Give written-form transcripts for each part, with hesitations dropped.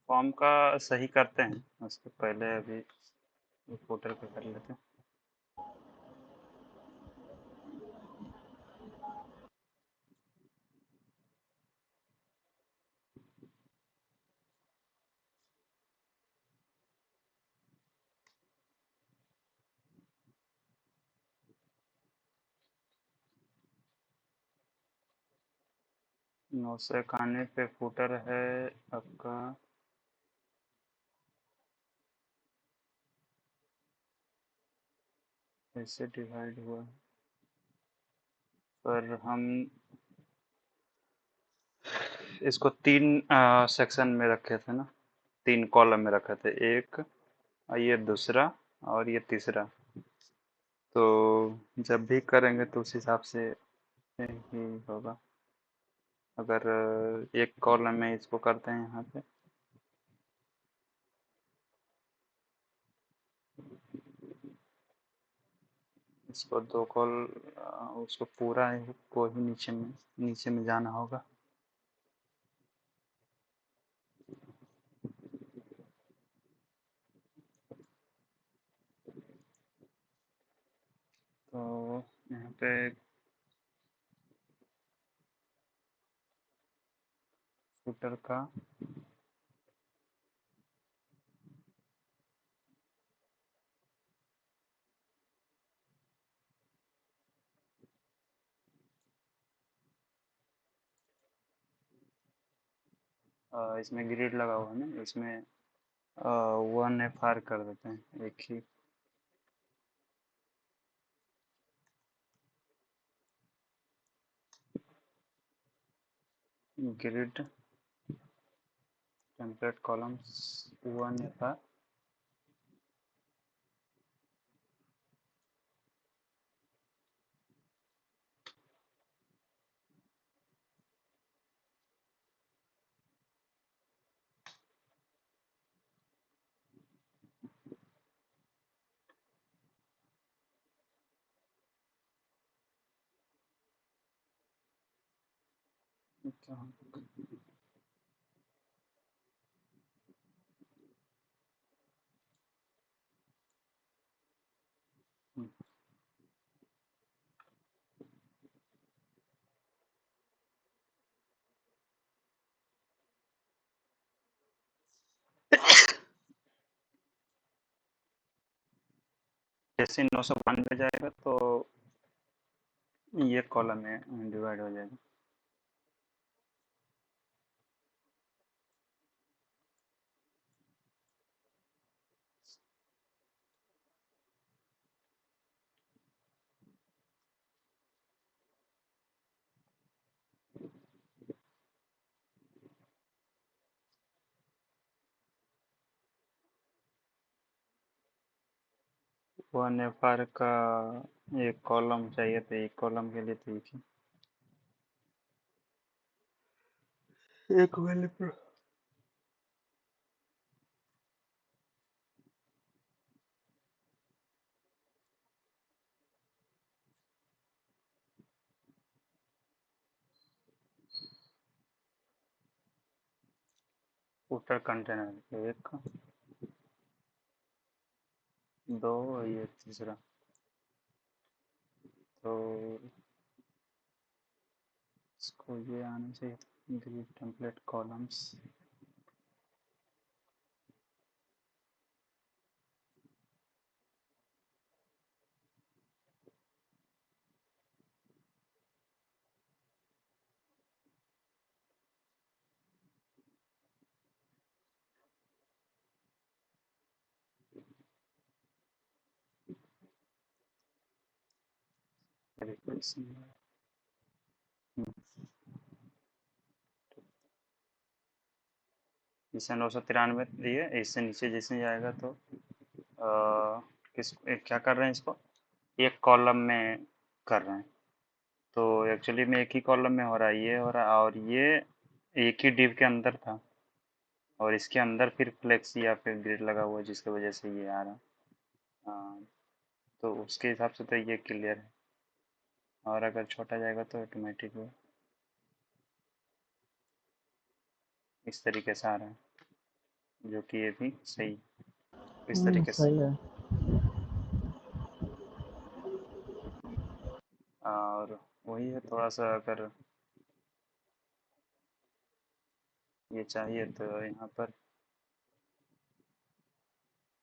Form का सही करते हैं, उसके पहले अभी फुटर पे कर लेते हैं। 991 पे फुटर है आपका। ऐसे डिवाइड हुआ है, पर हम इसको तीन सेक्शन में रखे थे ना, तीन कॉलम में रखे थे। एक, ये दूसरा, और ये तीसरा। तो जब भी करेंगे तो उस हिसाब से ही होगा। अगर एक कॉलम में इसको करते हैं यहाँ पे, इसको दो कॉल, उसको पूरा को ही नीचे में जाना होगा। तो यहाँ पे फुटर का इसमें ग्रिड लगा हुआ है ना, इसमें 1 FR कर देते हैं एक ही। Grid template columns 1 FR। जैसे 992 जाएगा तो ये कॉलम में डिवाइड हो जाएगा। वन एफ आर का एक कॉलम चाहिए, तो एक कॉलम के लिए तो एक वैल्यू पर फुटर कंटेनर एक, दो, और ये तीसरा। तो इसको ये आना चाहिए, ग्रिड टेम्पलेट कॉलम्स। जैसे 993 दिए, इससे नीचे जैसे जाएगा तो क्या कर रहे हैं इसको, एक कॉलम में कर रहे हैं। तो एक्चुअली में एक ही कॉलम में हो रहा है, ये हो रहा है, और ये एक ही डिव के अंदर था, और इसके अंदर फिर फ्लेक्स या फिर ग्रिड लगा हुआ है, जिसकी वजह से ये आ रहा है। हाँ, तो उसके हिसाब से तो ये क्लियर है। और अगर छोटा जाएगा तो ऑटोमेटिक वो इस तरीके से आ रहा है। जो कि ये भी सही इस तरीके से। सही है। और वही है, थोड़ा सा अगर ये चाहिए तो यहाँ पर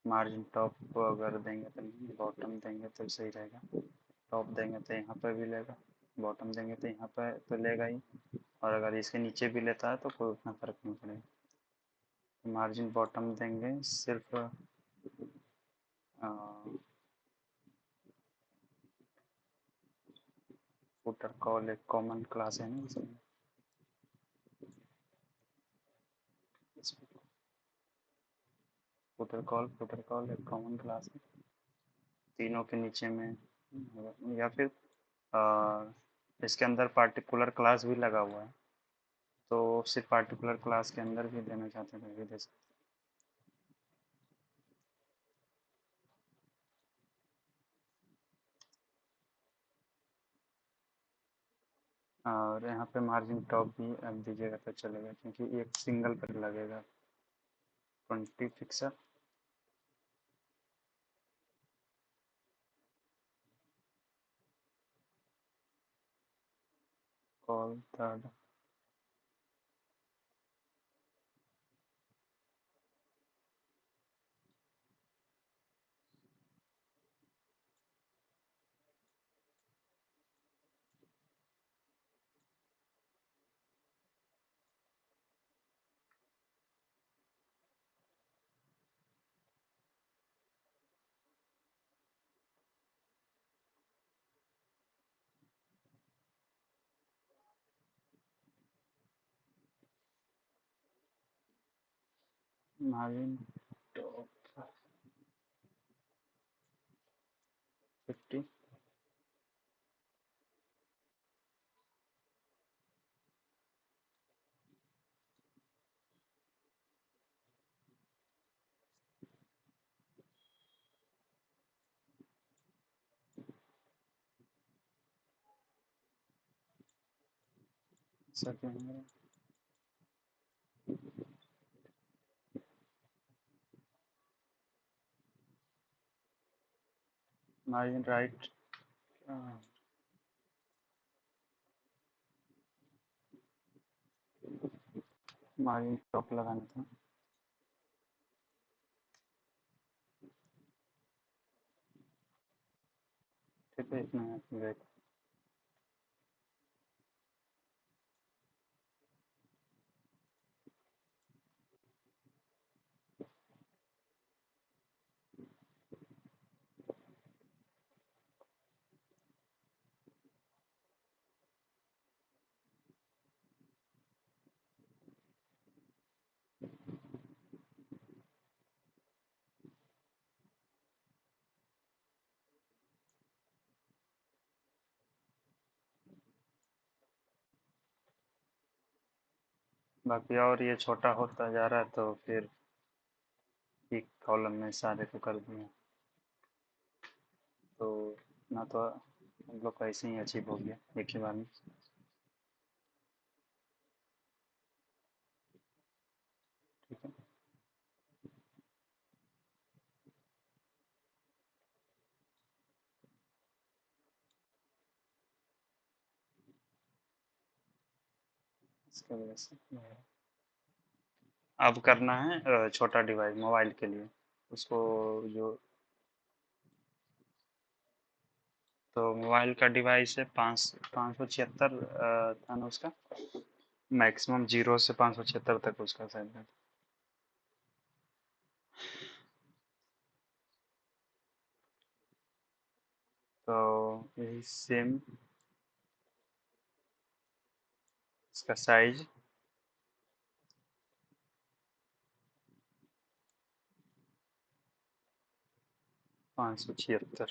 मार्जिन टॉप अगर देंगे तो नहीं, बॉटम देंगे तो सही रहेगा। टॉप देंगे तो यहाँ पर भी लेगा, बॉटम देंगे तो यहाँ पर तो लेगा ही, और अगर इसके नीचे भी लेता है तो कोई उतना फर्क नहीं पड़ेगा। मार्जिन बॉटम देंगे सिर्फ फुटर कॉल एक कॉमन क्लास है ना इसमें, फुटर कॉल एक कॉमन क्लास है तीनों के नीचे में। या फिर इसके अंदर पार्टिकुलर क्लास भी लगा हुआ है, तो सिर्फ पार्टिकुलर क्लास के अंदर भी देना चाहते हैं तो भी दे सकते हैं। और यहाँ पे मार्जिन टॉप भी अब दीजिएगा तो चलेगा, क्योंकि एक सिंगल पर लगेगा 20 pixel. Call third margin top 50। Second margin right, margin top लगाना था। ठीक है, इतना है। बाकी और ये छोटा होता जा रहा है तो फिर एक कॉलम में सारे को कर दिया, तो ना तो हम लोग का ऐसे ही अचीव हो गया एक ही बार में। ठीक है, इसके वजह से अब करना है छोटा डिवाइस मोबाइल के लिए, उसको जो, तो मोबाइल का डिवाइस है 576 था ना उसका, मैक्सिमम 0 से 576 तक उसका शायद है। तो यही सेम इसका साइज 576।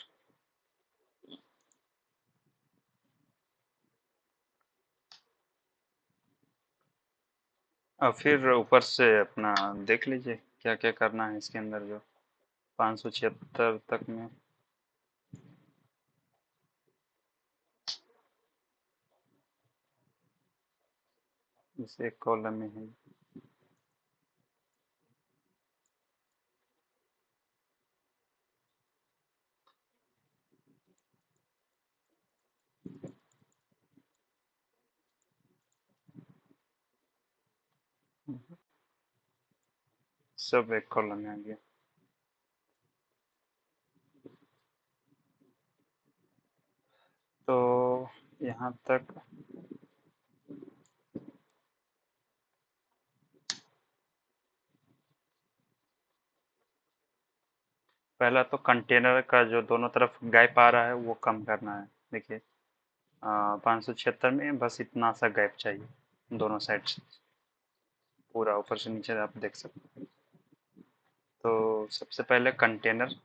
और फिर ऊपर से अपना देख लीजिए क्या क्या करना है इसके अंदर, जो 576 तक में इस एक कॉलम में है। सब एक कॉलम में आ गया। तो यहाँ तक पहला तो कंटेनर का जो दोनों तरफ गैप आ रहा है वो कम करना है। देखिए 576 में बस इतना सा गैप चाहिए दोनों साइड से, पूरा ऊपर से नीचे आप देख सकते हैं। तो सबसे पहले कंटेनर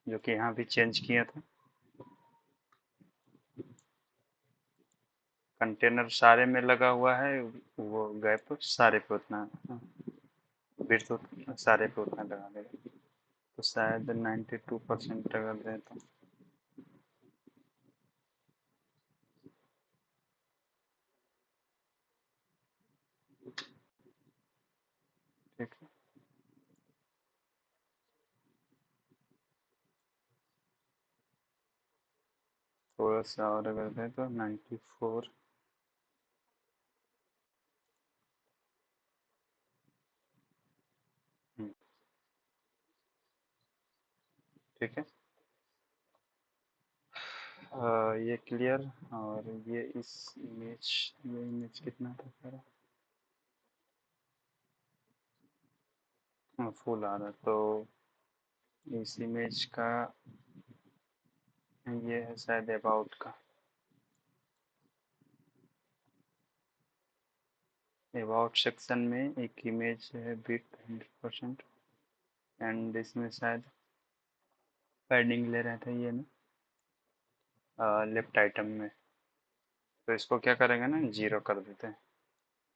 जो कि यहाँ भी चेंज किया था, कंटेनर सारे में लगा हुआ है, वो गैप सारे पे उतना विड्थ सारे पे उतना लगा देगा। तो शायद 92% अगर दें तो ठीक है। थोड़ा सा और अगर दें तो 94। ठीक है। ये क्लियर। और ये इस इमेज, ये इमेज कितना था सारा, हाँ फुल आ रहा है। तो इस इमेज का ये है शायद अबाउट का, अबाउट सेक्शन में एक इमेज है विथ 100%, एंड इसमें शायद पैडिंग ले रहे थे ये ना लेफ्ट आइटम में। तो इसको क्या करेंगे ना, जीरो कर देते हैं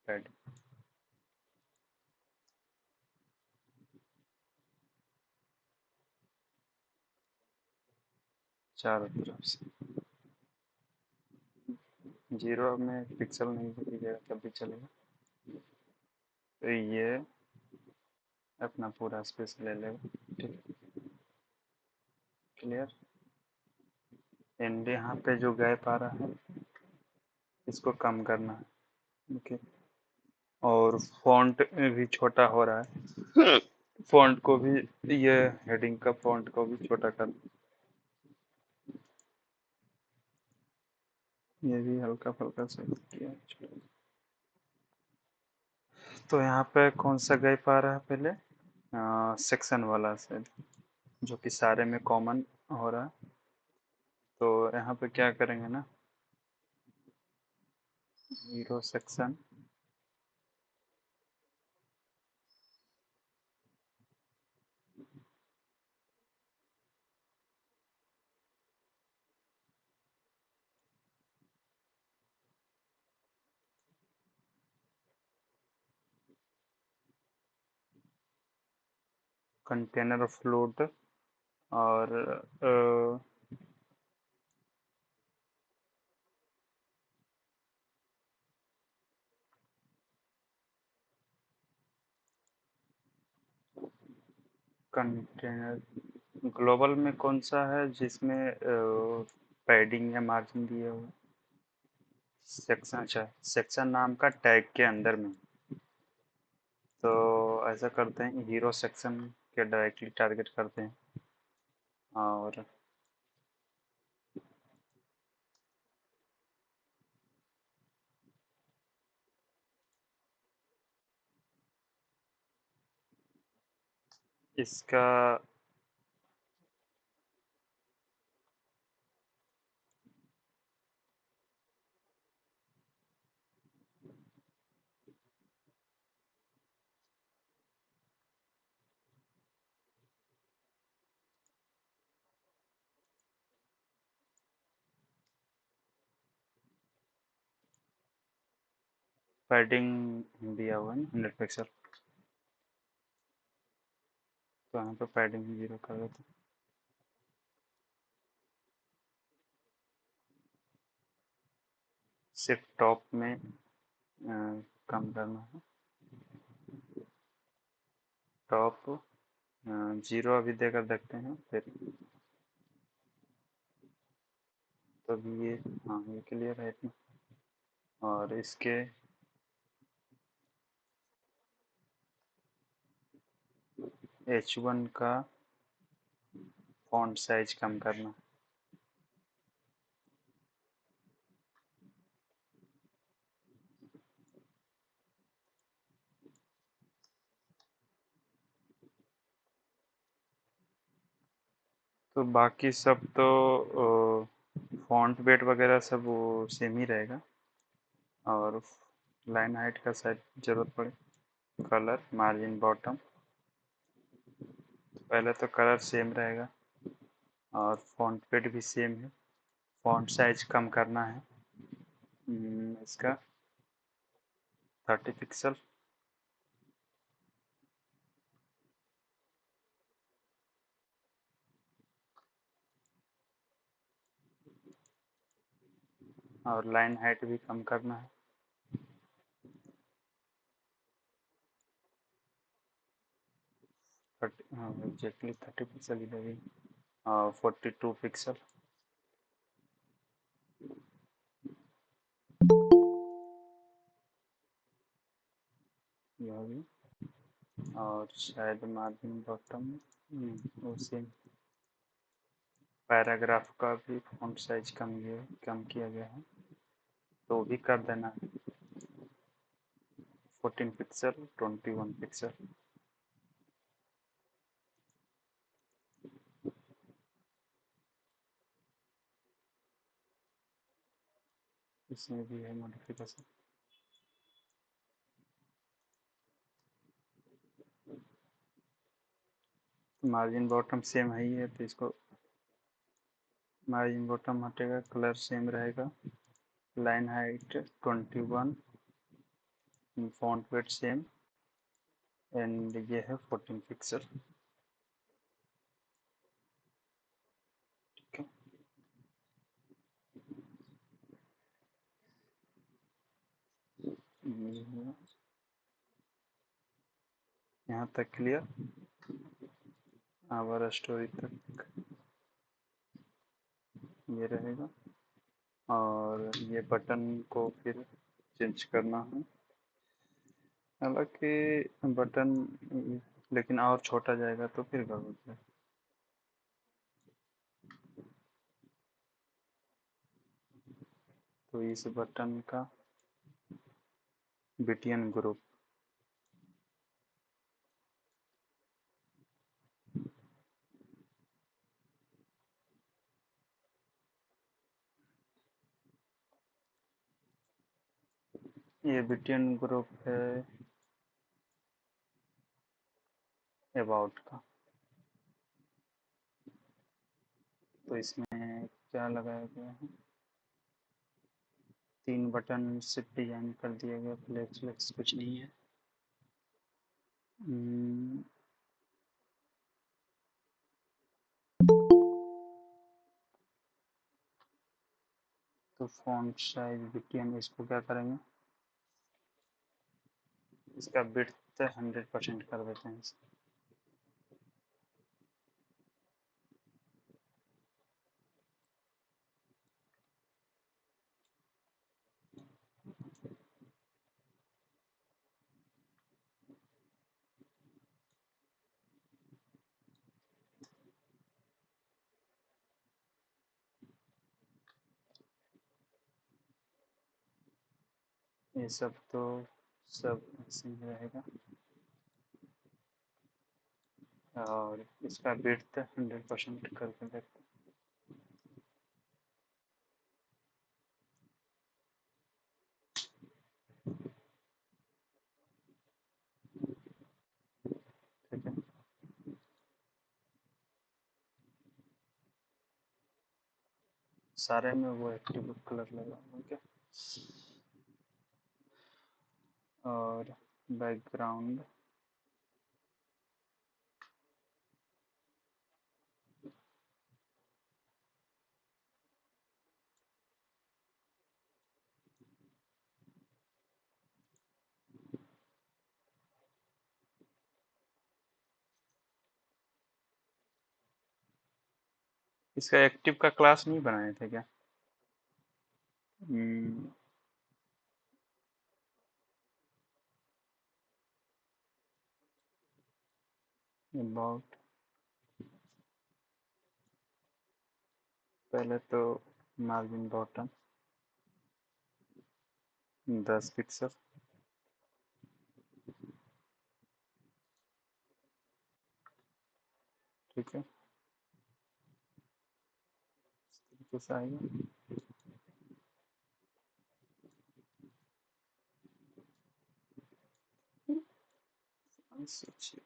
पैडिंग चारों तरफ से। जीरो में पिक्सल नहीं दीजिएगा तब भी चलेगा। तो ये अपना पूरा स्पेस ले लेगा। ठीक है, क्लियर। एंड यहाँ पे जो गैप आ रहा है इसको कम करना है। ओके। और फॉन्ट भी छोटा हो रहा है, फॉन्ट को भी, ये हेडिंग का फॉन्ट को भी छोटा कर, ये भी हल्का फुल्का सही किया है। तो यहाँ पे कौन सा गैप आ रहा है पहले, सेक्शन वाला से, जो कि सारे में कॉमन हो रहा है। तो यहाँ पे क्या करेंगे ना, हीरो सेक्शन, कंटेनर फ्लोट, और कंटेनर ग्लोबल में कौन सा है जिसमें पैडिंग या मार्जिन दिए हुए, सेक्शन, अच्छा सेक्शन नाम का टैग के अंदर में। तो ऐसा करते हैं, हीरो सेक्शन के डायरेक्टली टारगेट करते हैं, और इसका पैडिंग दिया हुआ है ना 100 पिक्सल, तो यहाँ पे पैडिंग 0 कर देते हैं। सिर्फ टॉप में कम करना है, टॉप 0 अभी देकर देखते हैं फिर। तो अभी ये, हाँ ये क्लियर है इतना। और इसके H1 का फॉन्ट साइज कम करना। तो बाकी सब तो फॉन्ट वेट वगैरह सब वो सेम ही रहेगा, और लाइन हाइट का शायद जरूरत पड़े। कलर, मार्जिन, बॉटम, पहले तो कलर सेम रहेगा और फॉन्ट वेट भी सेम है। फॉन्ट साइज कम करना है इसका 30 पिक्सल। और लाइन हाइट भी कम करना है। 30, हाँ एग्जैक्टली 30 पिक्सल ही लगेगी। और 42 पिक्सल। यह भी। और शायद मार्जिन बॉटम वो सेम। पैराग्राफ का भी फॉन्ट साइज कम किया गया है, तो भी कर देना। 14 पिक्सल, 21 पिक्सल। इसमें भी है मॉडिफिकेशन। मार्जिन बॉटम सेम है ही है, तो इसको मार्जिन बॉटम हटेगा, कलर सेम रहेगा, line height 21, font weight same, and ये है 14 पिक्सल। ठीक है, यहाँ तक क्लियर। आवर स्टोरी तक ये रहेगा, और ये बटन को फिर चेंज करना है। हालांकि बटन लेकिन और छोटा जाएगा तो फिर गड़बड़ है। तो इस बटन का बीटीएन ग्रुप, ये बीटीएन ग्रुप है अबाउट का। तो इसमें क्या लगाया गया है, 3 बटन सिर्फ डिजाइन कर दिया गया, फ्लेक्स फ्लेक्स कुछ नहीं है। हम्म, तो फॉन्ट साइज बीटीएन, इसको क्या करेंगे, इसका विड्थ 100% कर देते हैं। ये सब तो सब ऐसे ही रहेगा, और इसका विड्थ 100% करके देखते हैं। ठीक है, सारे में वो एक्टिव कलर लगा हुआ क्या, और बैकग्राउंड इसका एक्टिव का क्लास नहीं बनाए थे क्या। हम्म, अबाउट, पहले तो मार्जिन बॉटम 10 पिक्सल, ठीक है, कैसा आएगा। सोचिए,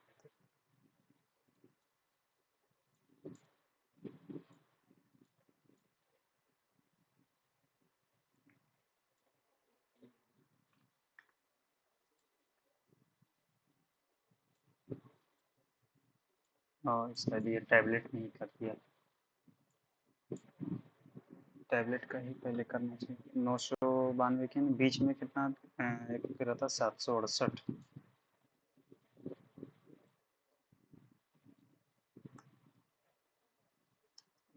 और शायद ये टैबलेट नहीं कर दिया, टैबलेट का ही पहले करना चाहिए। 992 के बीच में कितना एक कह रहा था 768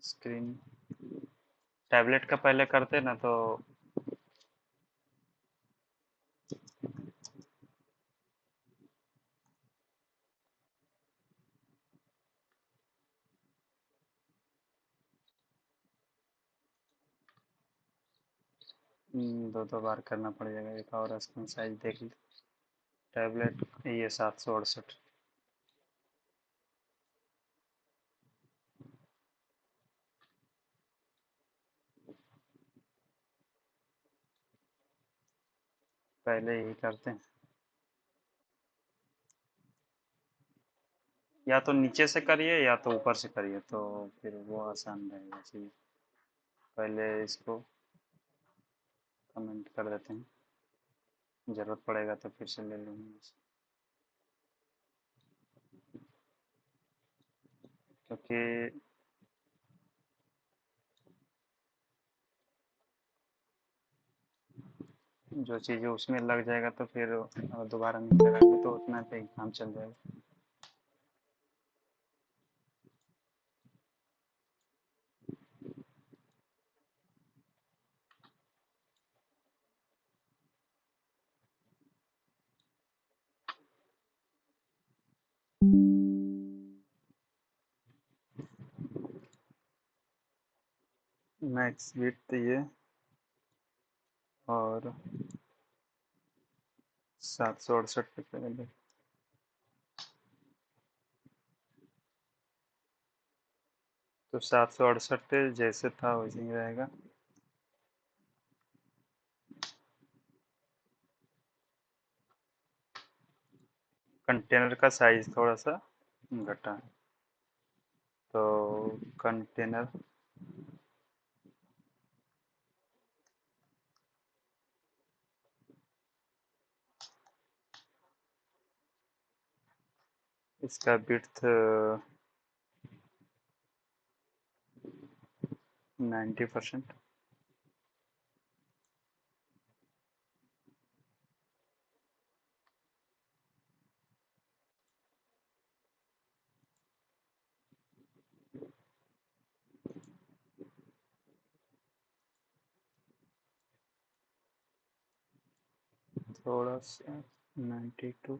स्क्रीन। टैबलेट का पहले करते ना तो 2 2 बार करना पड़ जाएगा। एक और स्क्रीन साइज देख ली, टैबलेट ये 768। पहले यही करते हैं, या तो नीचे से करिए या तो ऊपर से करिए, तो फिर वो आसान रहेगा चीज़। पहले इसको कमेंट कर देते हैं, ज़रूरत पड़ेगा तो फिर से ले लूँगा, क्योंकि जो चीज़ें उसमें लग जाएगा तो फिर दोबारा नहीं लगाएंगे तो उतना पे ही काम चल जाएगा। मैक्स विड्थ ये और 768 पे पहले, तो 768 जैसे था वैसे ही रहेगा। कंटेनर का साइज थोड़ा सा घटा है, तो कंटेनर इसका विड्थ 90%। थोड़ा सा 92।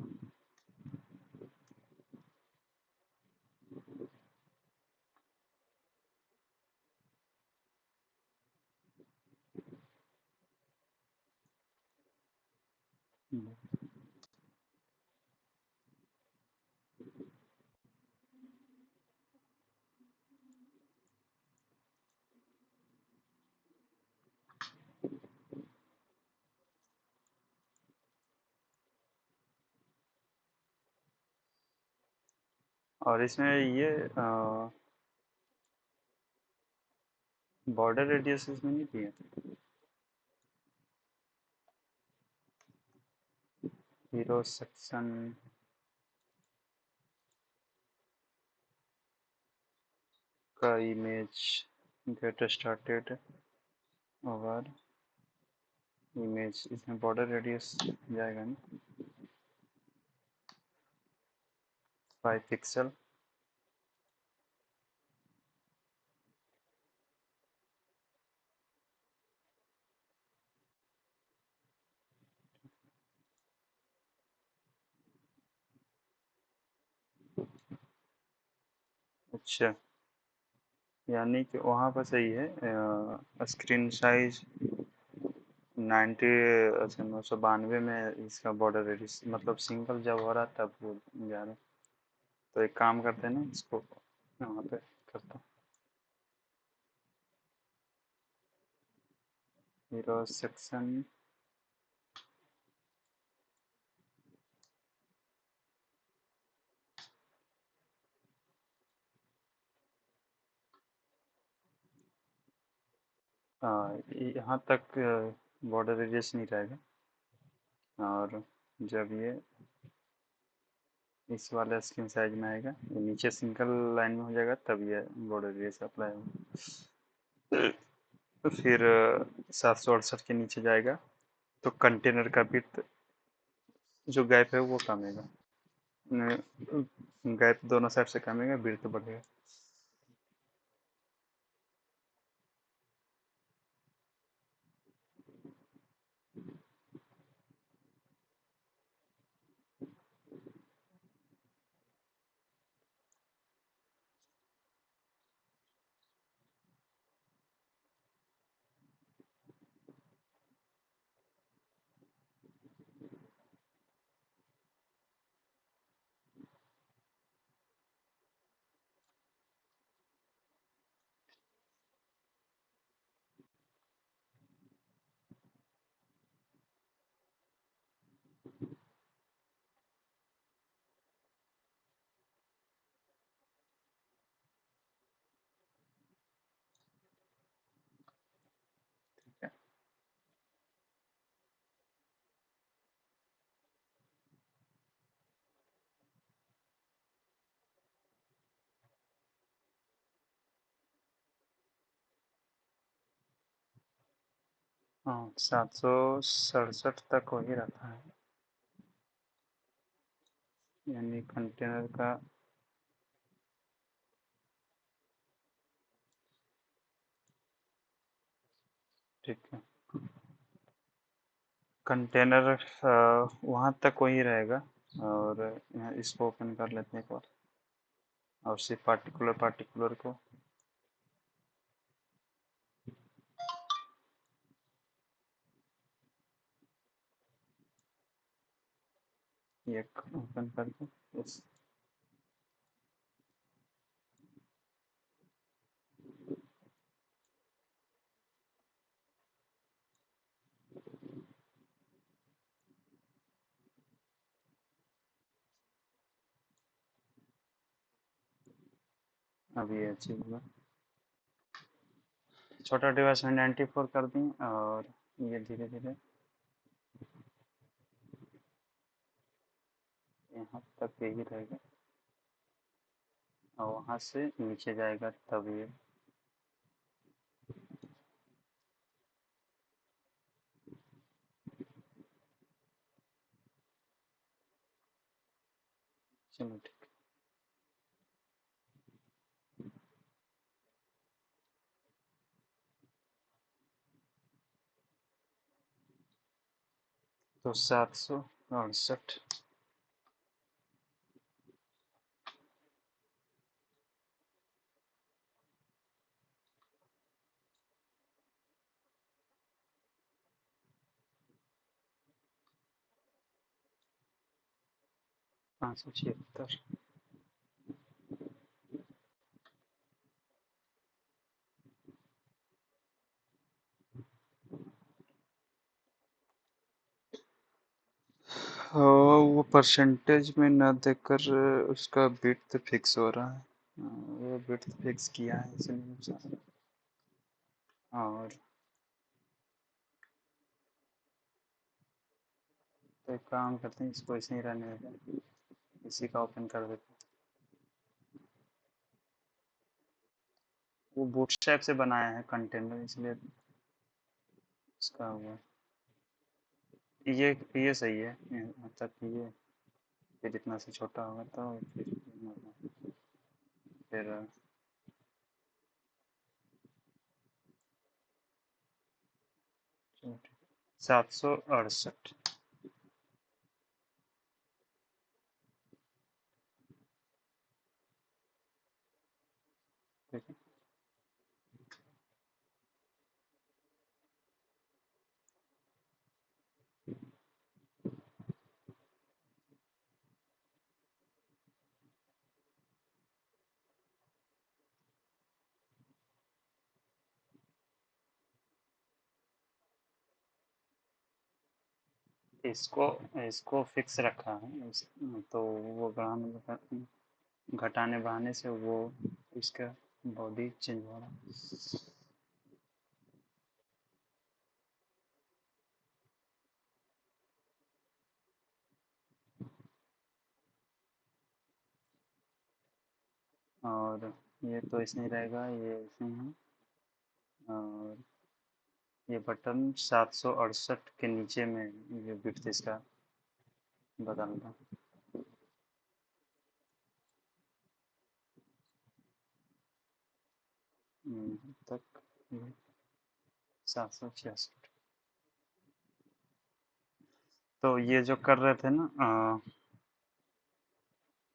और इसमें ये बॉर्डर रेडियस इसमें नहीं दिए थे, हीरो सेक्शन का इमेज गेट स्टार्टेड और इमेज, इसमें बॉर्डर रेडियस जाएगा ना 5 पिक्सल। अच्छा, यानी कि वहाँ पर सही है। स्क्रीन साइज 90, अच्छा 992 में इसका बॉर्डर रेडियस, मतलब सिंगल जब हो रहा तब वो जा रहा। तो एक काम करते हैं ना, इसको यहाँ पे करता हूँ। हीरो सेक्शन, यहाँ तक बॉर्डर रेडियस नहीं रहेगा। और जब ये इस वाले स्क्रीन साइज में आएगा, ये नीचे सिंगल लाइन में हो जाएगा, तब ये बॉर्डर रेडियस अप्लाई होगा। तो फिर 768 के नीचे जाएगा तो कंटेनर का विड्थ जो गैप है वो कमेगा, गैप दोनों साइड से कमेगा, विड्थ बढ़ेगा। ठीक है। हाँ, 767 तक वही रहता है, यानी कंटेनर का। ठीक है, कंटेनर वहाँ तक वही रहेगा। और यहाँ इसको ओपन कर लेते हैं एक बार, और सिर्फ पार्टिकुलर पार्टिकुलर को ये ओपन करके इस अब ये अचीव हुआ। छोटा डिवाइस में 94 कर दी, और ये धीरे धीरे यहाँ तक यही रहेगा, और वहाँ से नीचे जाएगा तब ये। चलो ठीक। तो 768। पाँच सौ छिहत्तर। वो परसेंटेज में ना देकर उसका बिट फिक्स हो रहा है। वो बिट फिक्स किया है इसलिए। और तो एक काम करते हैं, इसको ऐसे ही रहने देते हैं, इसी का ओपन कर देते हैं। वो बूटस्ट्रैप से बनाया है कंटेनर, इसलिए इसका हुआ। ये सही है, मतलब ये फिर इतना से छोटा होगा तो फिर 768। ठीक है। इसको इसको फिक्स रखा है तो वो घटाने बढ़ाने से वो इसका बॉडी चेंज हो रहा है। और ये तो इसमें ही रहेगा, ये इसमें है। और ये बटन 768 के नीचे में ये बिट्स इसका बदलना। तक 766। तो ये जो कर रहे थे ना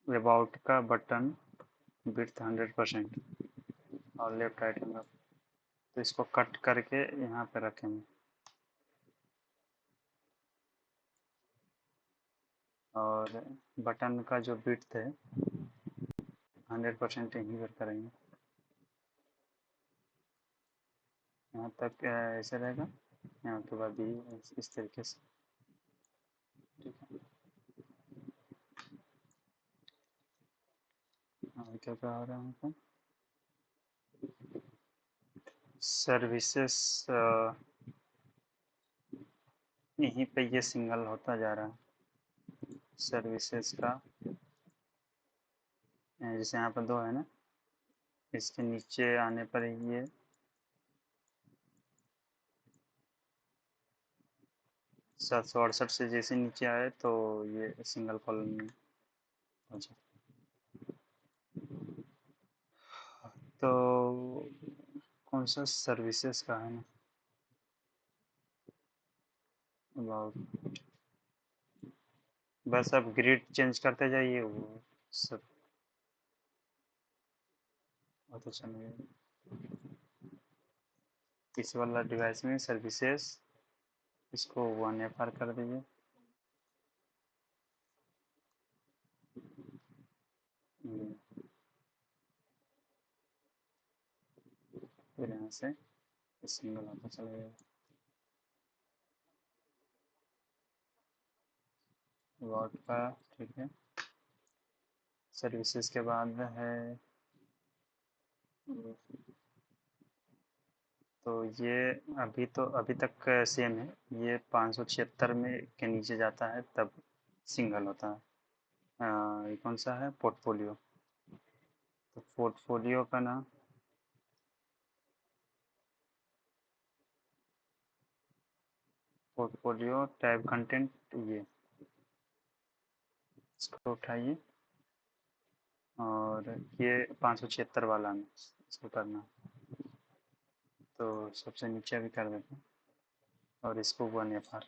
अबाउट का बटन विड्थ 100% और लेफ्ट राइट हैंड, तो इसको कट करके यहाँ पे रखेंगे और बटन का जो विड्थ है 100% यहीं पर करेंगे। यहाँ तक ऐसे रहेगा। यहाँ के बाद ये इस तरीके से। ठीक है। और क्या कह रहा हूँ मैं? सर्विसेस यहीं पे ये सिंगल होता जा रहा है सर्विसेज का। जैसे यहाँ पर दो है ना, इसके नीचे आने पर ये 768 से जैसे नीचे आए तो ये सिंगल कॉलम में हो जाए। तो कौन सा सर्विसेज का है ना, अबाउट, बस अब ग्रिड चेंज करते जाइए वो सब बहुत अच्छा लगेगा। इस वाला डिवाइस में सर्विसेज इसको 1FR कर दीजिए। फिर यहाँ से सिंगल आता चला जाएगा। वाट का ठीक है। सर्विसेज के बाद है तो ये अभी तक सेम है। ये 576 में के नीचे जाता है तब सिंगल होता है। ये कौन सा है, पोर्टफोलियो। तो पोर्टफोलियो का नाम, पोर्टफोलियो टैब कंटेंट, ये इसको उठाइए और ये 576 वाला में इसको करना। तो सबसे नीचे भी कर देते हैं और इसको 1FR।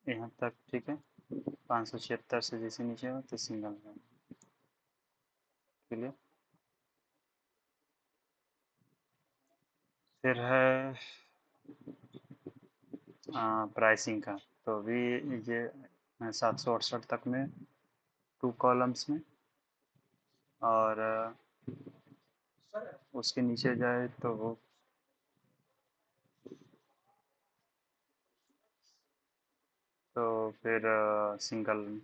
यहाँ तक ठीक है। 576 से जैसे नीचे हो तो सिंगल है। क्लियर। फिर है प्राइसिंग का। तो अभी ये 768 तक में 2 कॉलम्स में और उसके नीचे जाए तो वो तो फिर सिंगल।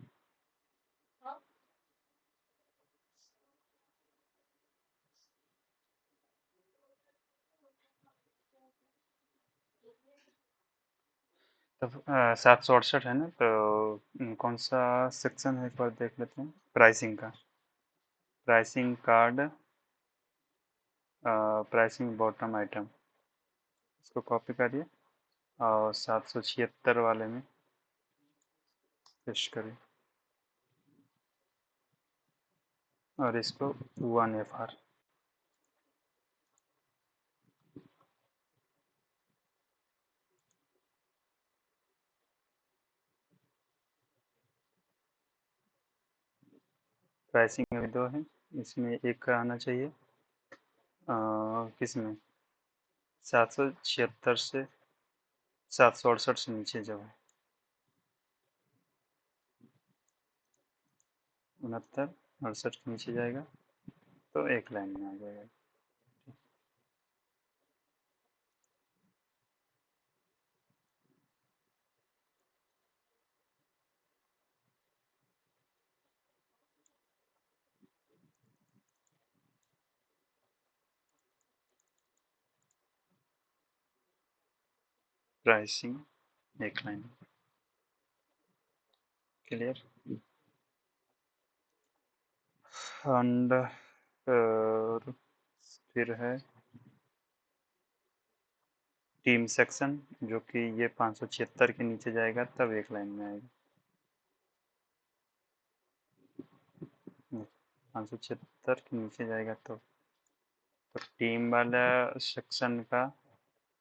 तो 768 है ना, तो कौन सा सेक्शन है एक बार देख लेते हैं। प्राइसिंग का, pricing card, pricing bottom item, इसको कॉपी करिए और 776 वाले में पेस्ट करिए और इसको 1FR। प्राइसिंग अभी 2 है, इसमें एक का आना चाहिए किसमें 776 से 768 से नीचे जो है 69 68 के नीचे जाएगा तो एक लाइन में आ जाएगा। प्राइसिंग एक लाइन क्लियर। एंड फिर है टीम सेक्शन जो कि ये 576 के नीचे जाएगा तब एक लाइन में आएगा। 576 के नीचे जाएगा तो टीम वाला सेक्शन का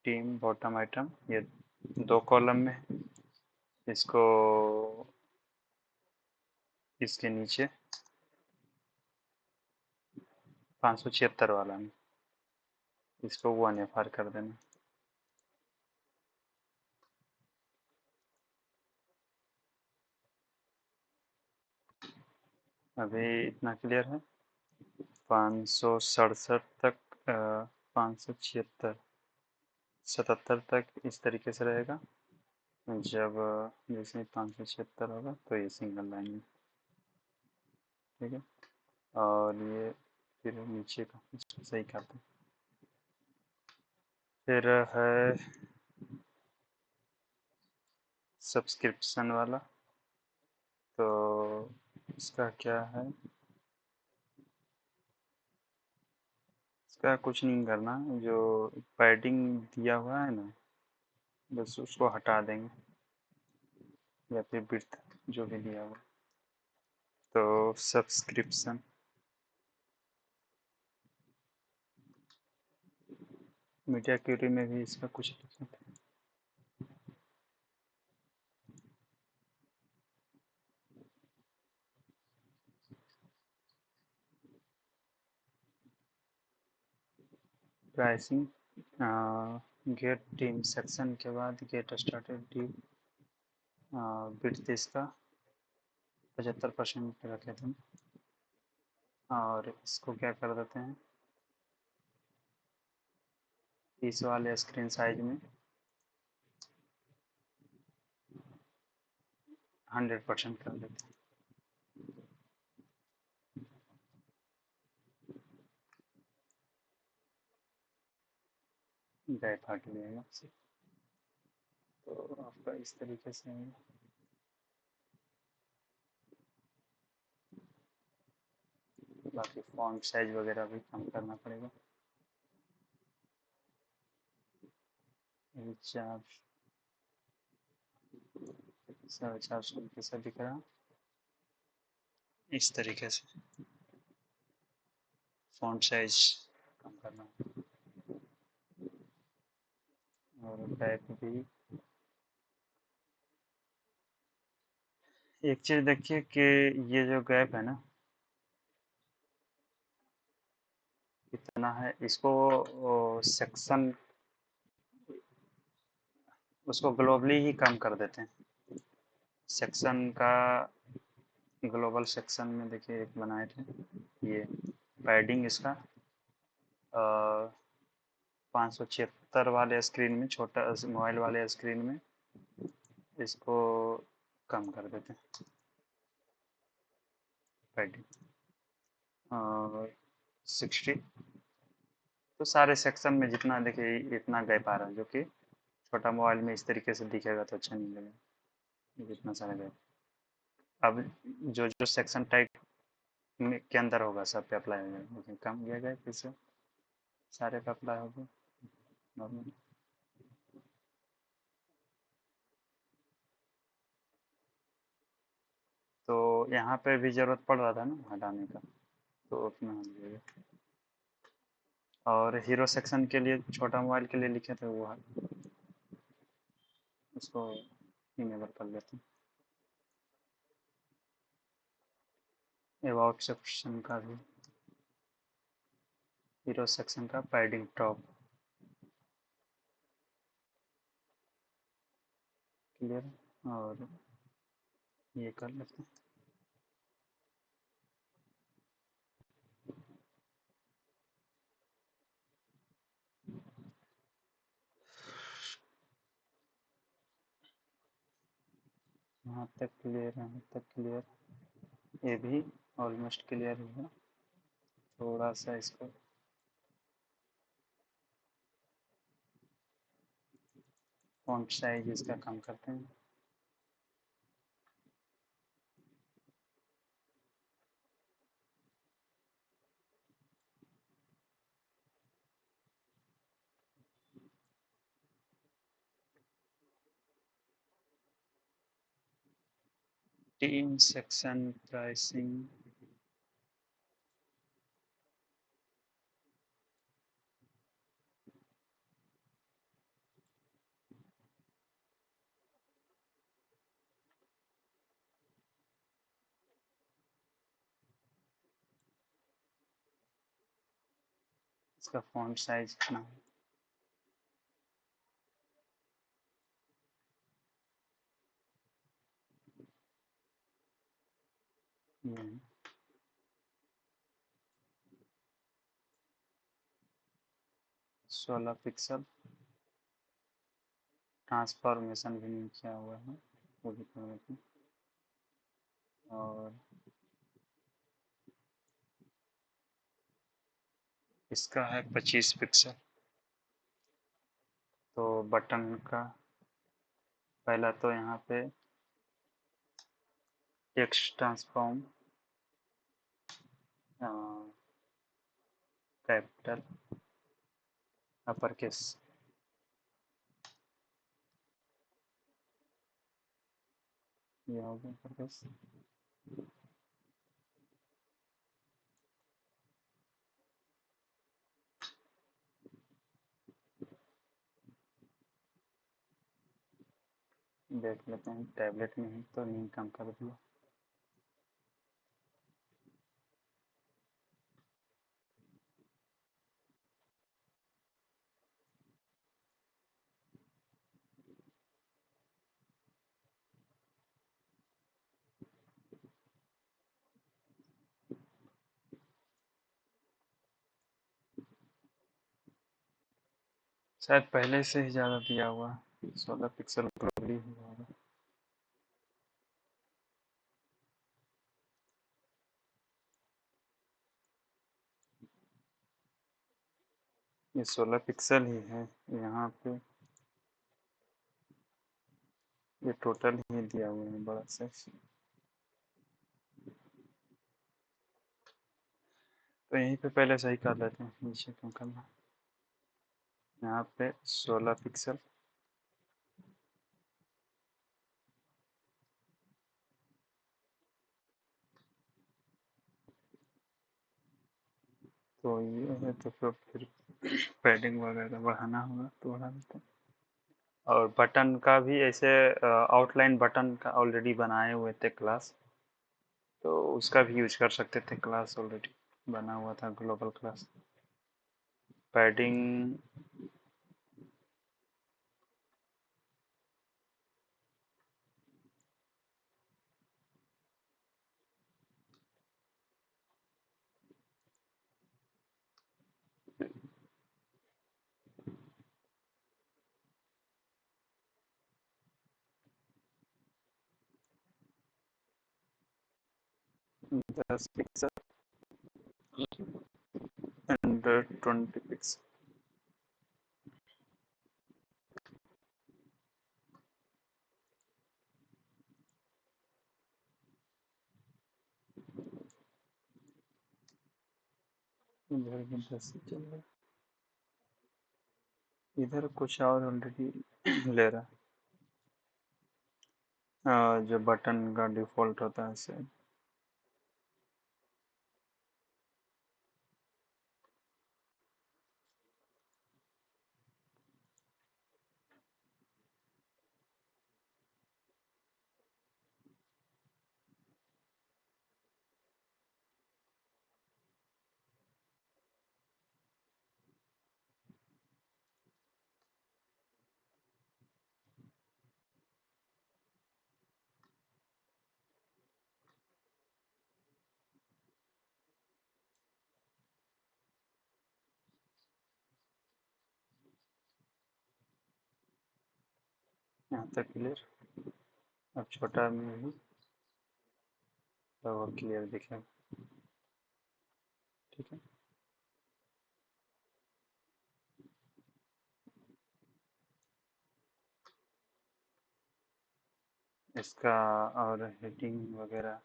टीम बॉटम आइटम ये 2 कॉलम में है। इसको इसके नीचे 576 वाला में इसको 1FR कर देना। अभी इतना क्लियर है। 567 तक 576 77 तक इस तरीके से रहेगा। जब जैसे 576 होगा तो ये सिंगल लाइन में, ठीक है। और ये फिर नीचे का इसको सही करते हैं। फिर है सब्सक्रिप्शन वाला, तो इसका क्या है, इसका कुछ नहीं करना, जो पैडिंग दिया हुआ है ना बस उसको हटा देंगे या फिर विड्थ जो भी दिया हुआ। तो सब्सक्रिप्शन मीडिया क्यूरी में भी इसका कुछ लिखा था। प्राइसिंग गेट टीम सेक्शन के बाद गेट स्टार्टेड डी विड्थ इसका 75% पे रखे थे और इसको क्या कर देते हैं इस वाले स्क्रीन साइज में 100% कर देते हैं। गैप हट जाएगा। तो आपका इस तरीके से बाकी फॉन्ट साइज वगैरह भी कम करना पड़ेगा। चार 450 कैसा दिख रहा इस तरीके से फॉन्ट साइज कम करना और बैक भी। एक चीज़ देखिए कि ये जो गैप है ना इतना है, इसको सेक्शन उसको ग्लोबली ही कम कर देते हैं। सेक्शन का ग्लोबल सेक्शन में देखिए एक बनाए थे ये पैडिंग इसका 576 वाले स्क्रीन में छोटा मोबाइल वाले स्क्रीन में इसको कम कर देते हैं पैडिंग और 60। तो सारे सेक्शन में जितना देखिए इतना गैप आ रहा है जो कि छोटा मोबाइल में इस तरीके से दिखेगा तो अच्छा नहीं लगेगा इतना सारा गैप। अब जो जो सेक्शन टाइप के अंदर होगा सब पे अप्लाई हो जाएगा, लेकिन कम किया गया फिर से सारे पे अप्लाई होगा नॉर्मल। तो यहाँ पे भी ज़रूरत पड़ रहा था ना हटाने का तो उसमें हम लिए और हीरो सेक्शन के लिए छोटा मोबाइल के लिए लिखे थे वो है उसको इनेबल कर लेते हैं। अबाउट सेक्शन का भी, हीरो सेक्शन का पैडिंग टॉप। क्लियर। और ये कर लेते हैं। यहाँ तक क्लियर है, यहाँ तक क्लियर। ये भी ऑलमोस्ट क्लियर हुआ। थोड़ा सा इसको फॉन्ट साइज इसका कम करते हैं। Team section pricing. इसका फॉन्ट साइज कितना है? ये 16 पिक्सल। ट्रांसफॉर्मेशन भी नहीं किया हुआ है, वो भी कर लेते हैं। और इसका है 25 पिक्सल। तो बटन का पहला तो यहाँ पे text transform capital upper case. ये हो गया अपर केस। देख लेते हैं, टैबलेट में ही तो नहीं कम कर दिया। शायद पहले से ही ज़्यादा दिया हुआ है, 16 पिक्सल प्रॉब्ली हुआ होगा। ये 16 पिक्सल ही है यहाँ पे। ये टोटल ही दिया हुआ है बड़ा साइज। तो यहीं पे पहले सही कर लेते हैं, नीचे क्यों करना। यहाँ पे 16 पिक्सल। तो ये है, तो फिर पैडिंग वगैरह बढ़ाना होगा तो बढ़ा देते हैं। और बटन का भी ऐसे आउटलाइन बटन का ऑलरेडी बनाए हुए थे क्लास, तो उसका भी यूज कर सकते थे। क्लास ऑलरेडी बना हुआ था, global class. Padding 10 pixel and 20 pixel. इधर भी 10 ही चल रहा है। इधर कुछ और ऑलरेडी ले रहा है, जो बटन का डिफॉल्ट होता है से। यहाँ तक क्लियर। अब छोटा में भी तो और क्लियर दिखेगा। ठीक है। इसका और हेडिंग वगैरह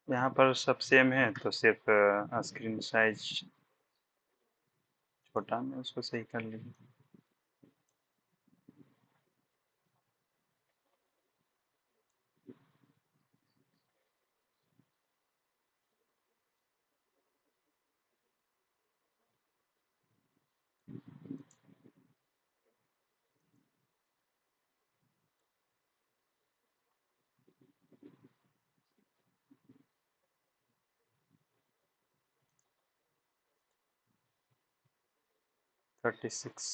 यहाँ पर सब सेम है, तो सिर्फ स्क्रीन साइज छोटा में उसको सही कर लीजिए। Thirty six.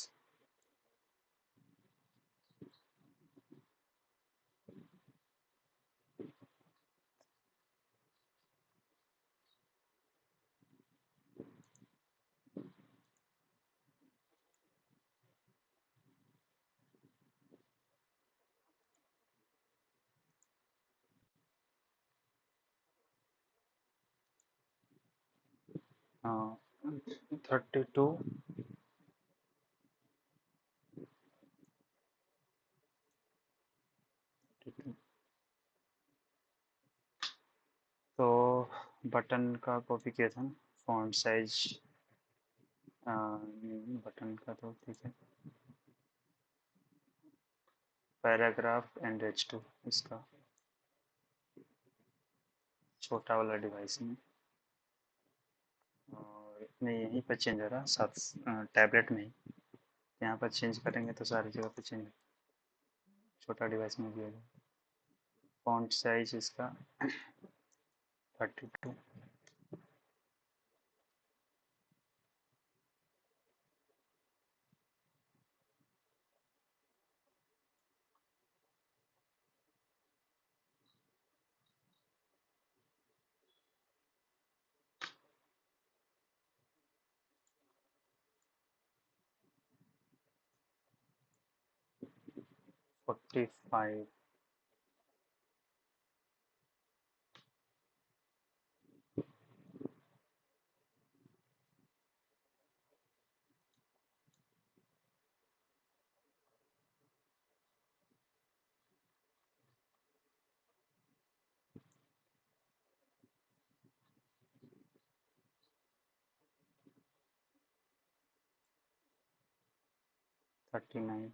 हाँ, 32। तो बटन का कॉपीकेशन, फॉन्ट साइज बटन का तो ठीक है। पैराग्राफ एंड H2 इसका छोटा वाला डिवाइस में, और नहीं यहीं पर चेंज हो रहा है साथ टैबलेट में ही। यहाँ पर चेंज करेंगे तो सारी जगह पे चेंज, छोटा डिवाइस में भी हो जाएगा। फॉन्ट साइज इसका 32। 45। 39।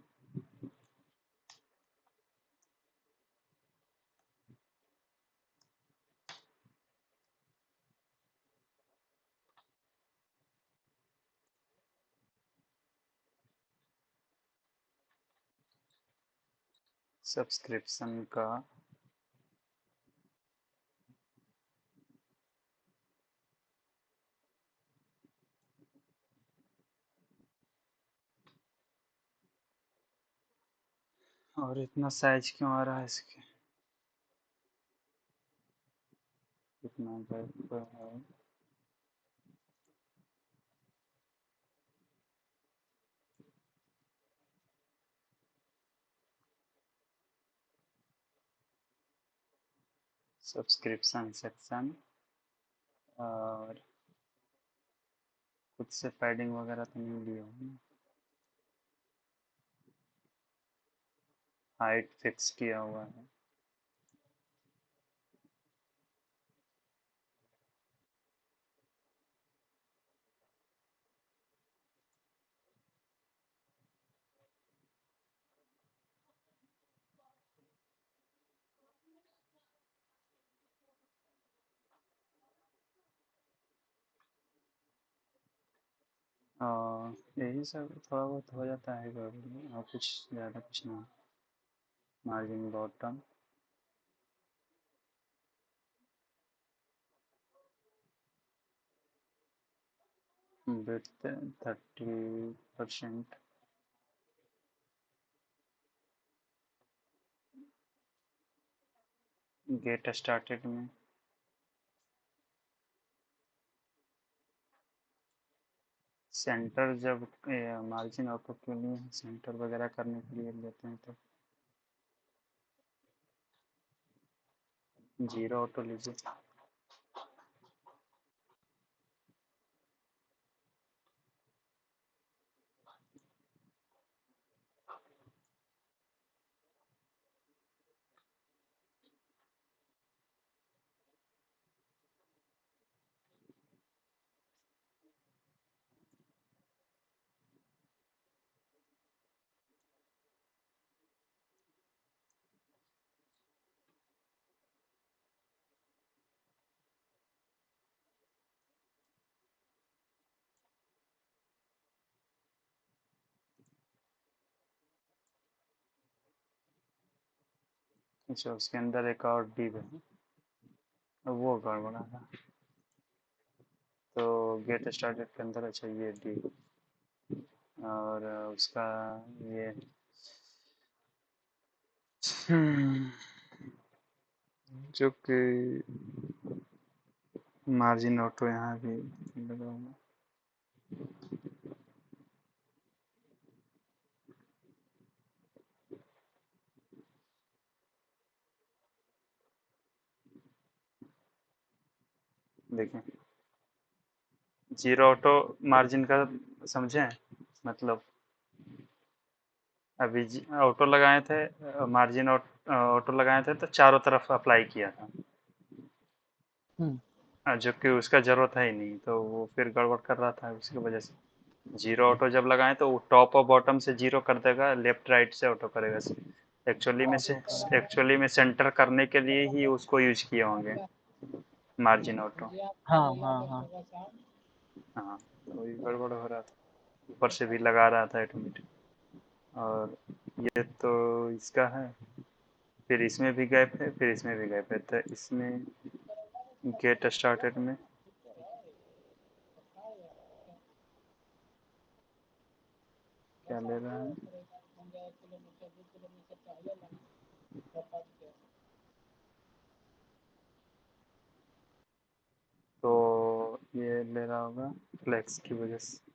सब्सक्रिप्शन का और इतना साइज क्यों आ रहा है इसके, इतना गैप है। सब्सक्रिप्शन सेक्शन, और खुद से पैडिंग वगैरह तो नहीं दिया हूँ। हाइट फिक्स किया हुआ है। और यही सब थोड़ा बहुत हो जाता है गड़बड़ी, और कुछ ज़्यादा कुछ नहीं। Margin bottom, width 30%। Get started में सेंटर जब मार्जिन ऑटो क्यों नहीं है, सेंटर वगैरह करने के लिए लेते हैं तो जीरो ऑटो लीजिए। अच्छा, उसके अंदर एक और डिव है, वो गड़बड़ा था। तो गेट स्टार्टेड के अंदर, अच्छा ये डिव, और उसका ये हम्म, जो कि मार्जिन ऑटो यहाँ भी लगा हुआ। देखें, जीरो ऑटो मार्जिन का समझें मतलब, अभी ऑटो लगाए थे, मार्जिन ऑटो लगाए थे तो चारों तरफ अप्लाई किया था। हम्म। जो कि उसका ज़रूरत है ही नहीं, तो वो फिर गड़बड़ कर रहा था उसकी वजह से। जीरो ऑटो जब लगाएं तो वो टॉप और बॉटम से जीरो कर देगा, लेफ्ट राइट से ऑटो करेगा। ऑटो का। एक्चुअली में सेंटर करने के लिए ही उसको यूज किए होंगे, मार्जिन ऑटो। हाँ हाँ हाँ। हाँ, तो वही गड़बड़ हो रहा था, ऊपर से भी लगा रहा था ऑटोमेटिक। और ये तो इसका है, फिर इसमें भी गैप है, फिर इसमें भी गैप है, तो इसमें गेट स्टार्टेड में क्या ले रहा है, तो ये ले रहा होगा फ्लेक्स की वजह से।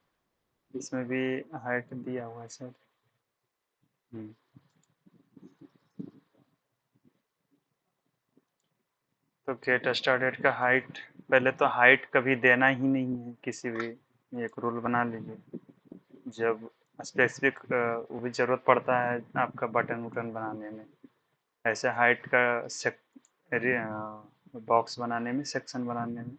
इसमें भी हाइट दिया हुआ है सर। हम्म, तो गेट स्टार्टेड का हाइट, पहले तो हाइट कभी देना ही नहीं है किसी भी, एक रूल बना लीजिए। जब स्पेसिफिक वो भी ज़रूरत पड़ता है आपका बटन वटन बनाने में, ऐसे हाइट का बॉक्स बनाने में, सेक्शन बनाने में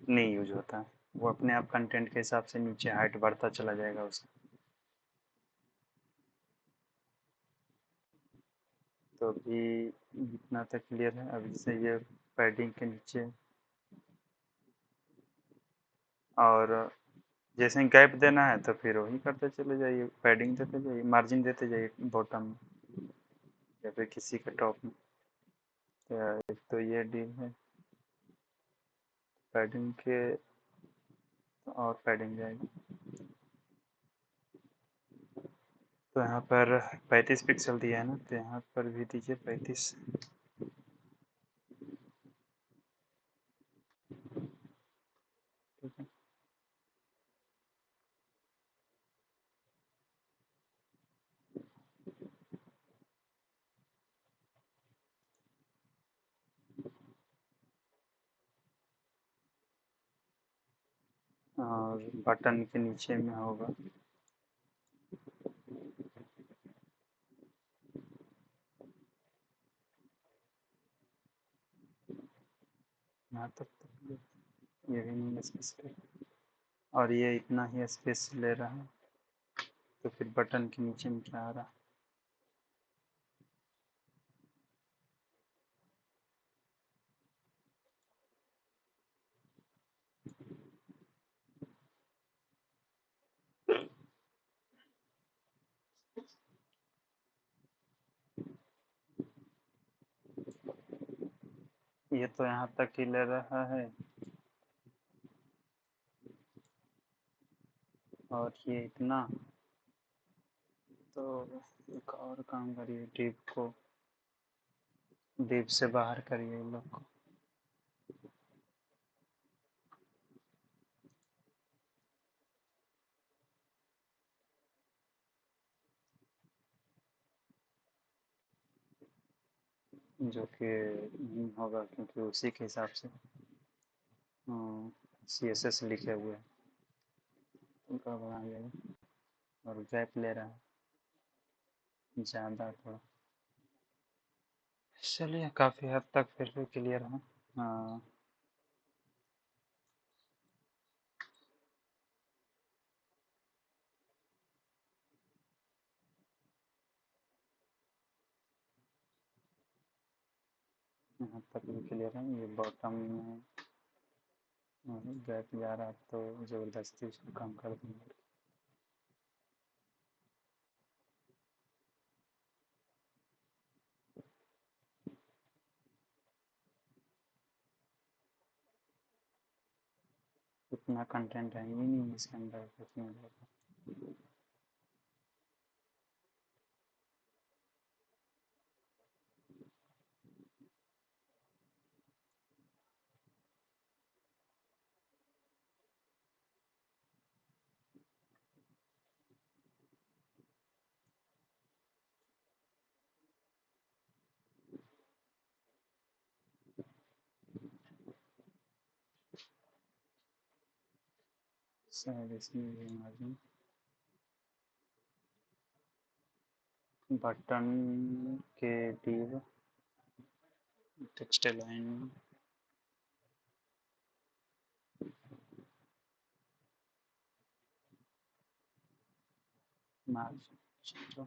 नहीं यूज होता है। वो अपने आप कंटेंट के हिसाब से नीचे हाइट बढ़ता चला जाएगा उसका। तो अभी इतना तक क्लियर है। अब जैसे ये पैडिंग के नीचे, और जैसे ही गैप देना है तो फिर वही करते चले जाइए, पैडिंग देते जाइए, मार्जिन देते जाइए बॉटम में या फिर किसी के टॉप में। तो एक तो ये डील है पैडिंग के, और पैडिंग जाएगी। तो यहाँ पर 35 पिक्सल दिया है ना, तो यहाँ पर भी दीजिए 35। ठीक है, और बटन के नीचे में होगा, यहाँ तक तो ये भी नहीं स्पेसिफिक, और ये इतना ही स्पेस ले रहा है। तो फिर बटन के नीचे में क्या आ रहा है, ये तो यहाँ तक ही ले रहा है। और ये इतना, तो एक और काम करिए, डिप से बाहर करिए इन लोग को। जो कि नहीं होगा क्योंकि उसी के हिसाब से CSS लिखे हुए हैं। उनका बना लिया और गैप ले रहा है ज़्यादा थोड़ा। चलिए काफ़ी हद तक फिर भी क्लियर है। हाँ, यहाँ तक भी क्लियर है। ये बॉटम में गैप जा रहा है तो ज़बरदस्ती उसको कम कर देंगे। उतना कंटेंट है ही नहीं इसके अंदर कुछ नहीं होगा। शायद इसमें ये मार्जिन बटन के div text line margin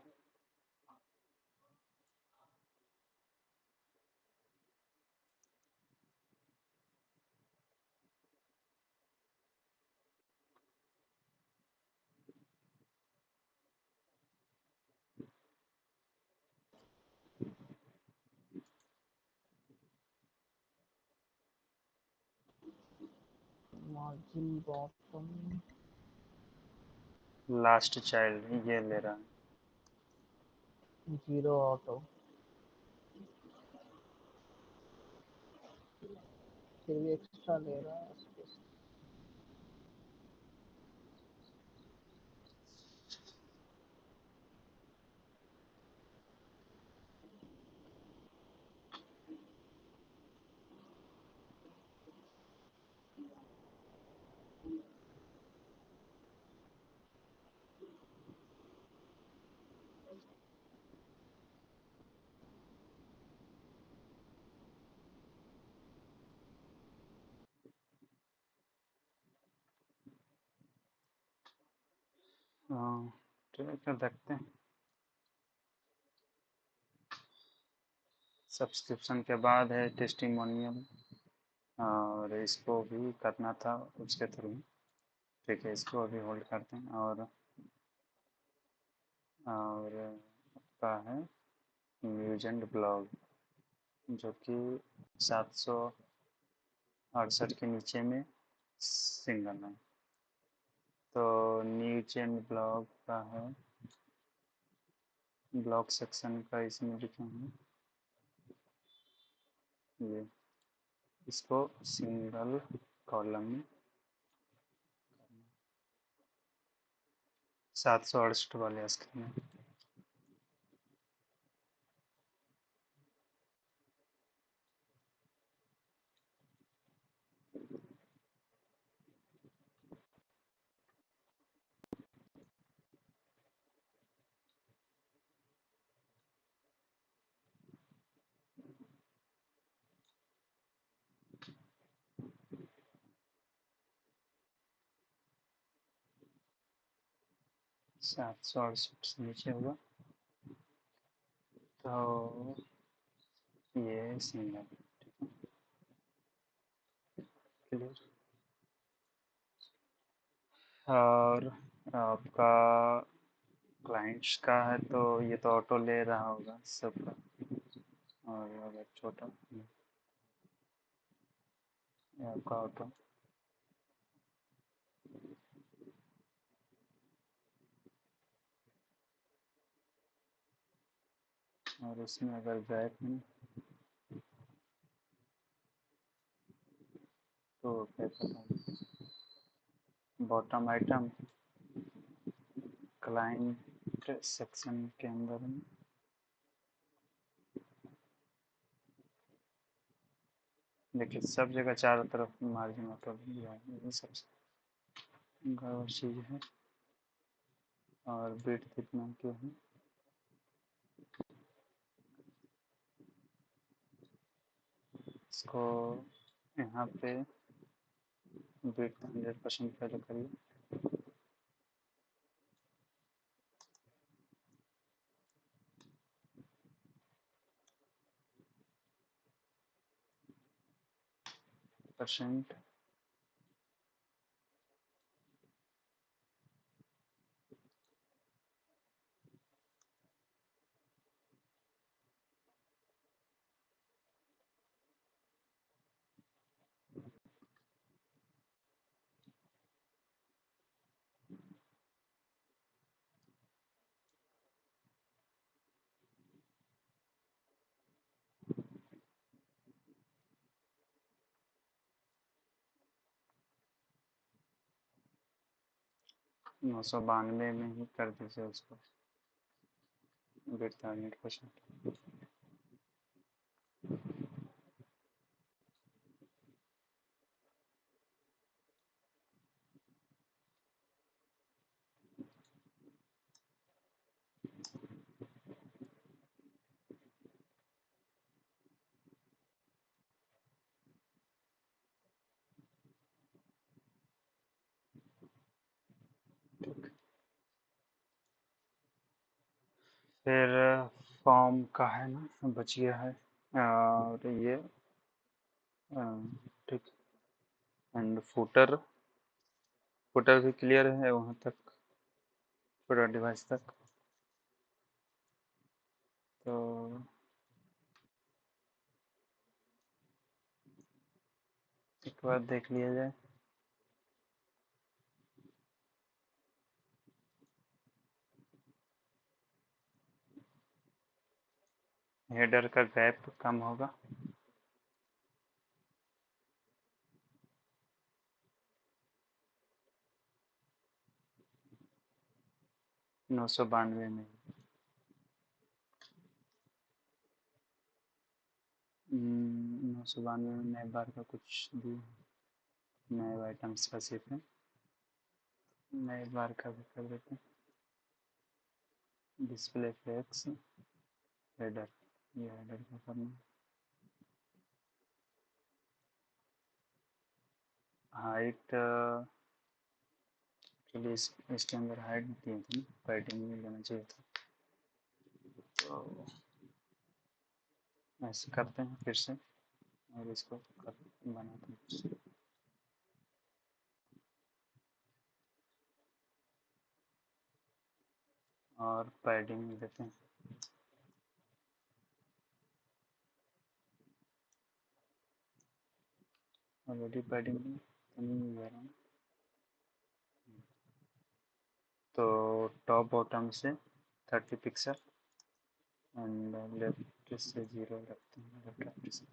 margin bottom last child ये ले रहा है। 0 ऑटो, फिर भी एक्स्ट्रा ले रहा है स्पेस। हाँ, ठीक है देखते हैं। सब्सक्रिप्शन के बाद है टेस्टिमोनियल और इसको भी करना था उसके थ्रू। ठीक है, इसको अभी होल्ड करते हैं और आपका है न्यूज एंड ब्लॉग जो कि 768 के नीचे में सिंगल है। तो न्यूज एंड ब्लॉग का है ब्लॉग सेक्शन का इसमें लिखे हैं ये, इसको सिंगल कॉलम में 768 वाले स्क्रीन में 768 से नीचे होगा तो ये सिंगल। क्लियर। और आपका क्लाइंट्स का है तो ये तो ऑटो ले रहा होगा सबका। और अगर छोटा ये आपका ऑटो और इसमें अगर बैक में तो बॉटम आइटम क्लाइंट सेक्शन के अंदर में देखिए सब जगह चारों तरफ मार्जिन ऑटो दिया है, ये सबसे गड़बड़ चीज़ है। और बिट कितना क्यों है, इसको यहाँ पे बिट 100% पहले करिए। परसेंट 992 में ही कर दीजिए उसको, बिट 100%। फिर फॉर्म का है ना, बच गया है। और ये ठीक। एंड फुटर, फुटर भी क्लियर है वहाँ तक, पूरा डिवाइस तक। तो एक बार देख लिया जाए। हेडर का गैप कम होगा, 992 में। 992 में नए बार का कुछ भी, नए आइटम्स का सिर्फ है, नए बार का भी कर देते हैं। डिस्प्ले फ्लेक्स हेडर, ये हेडर का करना है। हाइट के लिए इसके अंदर हाइट दिए थे, पैडिंग में लेना चाहिए था। तो ऐसे करते हैं फिर से, और इसको बनाते हैं। और पैडिंग देते हैं, ऑलरेडी पैडिंग नहीं जा रहा। तो टॉप बॉटम से 30 पिक्सल एंड लेफ्ट से 0 रखते हैं, लेफ्ट से।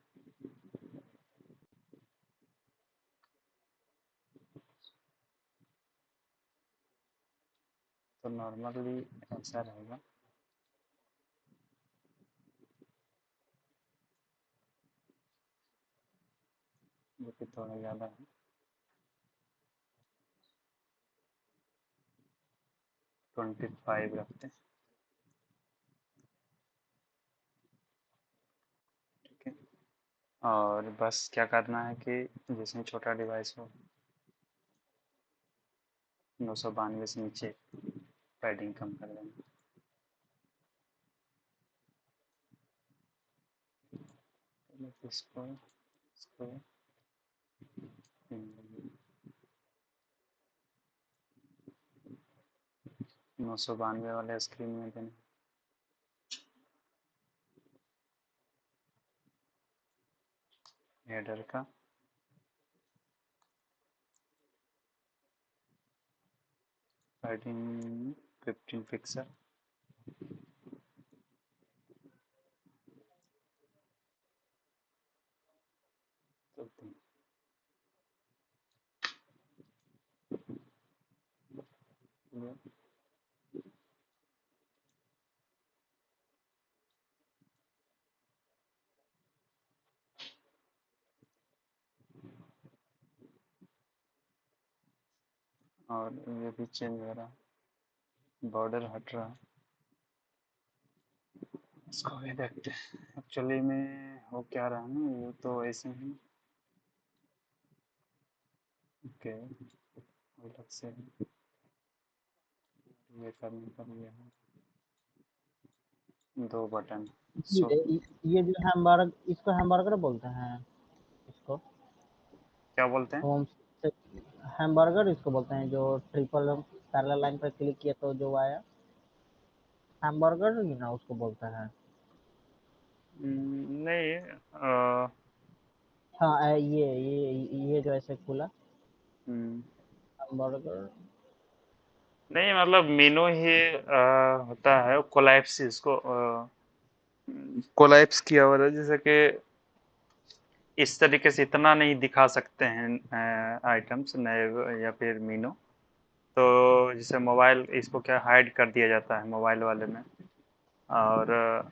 तो नॉर्मली ऐसा रहेगा, जो कि थोड़ा ज़्यादा है। 25 रखते हैं, ठीक है। और बस क्या करना है कि जिसमें छोटा डिवाइस हो, 992 से नीचे पैडिंग कम कर देंगे। इसको इसको 992 वाले स्क्रीन में देना। हेडर का पैडिंग 15 पिक्सल, तो और ये भी चेंज हो रहा है, बॉर्डर हट रहा है। इसको भी देखते हैं एक्चुअली में हो क्या रहा है ना, ये तो ऐसे ही ओके अलग से ये करने पर ये है दो बटन। सो ये जो हैमबर्ग, इसको हैमबर्गर बोलते हैं इसको। क्या बोलते हैं? होम हैमबर्गर इसको बोलते हैं, जो ट्रिपल पैरेलल लाइन पर क्लिक किया तो जो आया हैमबर्गर ही ना उसको बोलते हैं। नहीं हाँ ये जो ऐसे खुला हम्म, हैमबर्गर। नहीं मतलब मीनू ही होता है कोलैप्स, इसको कोलैप्स किया हुआ है, जैसे कि इस तरीके से इतना नहीं दिखा सकते हैं आइटम्स नए या फिर मीनू। तो जैसे मोबाइल इसको क्या हाइड कर दिया जाता है मोबाइल वाले में, और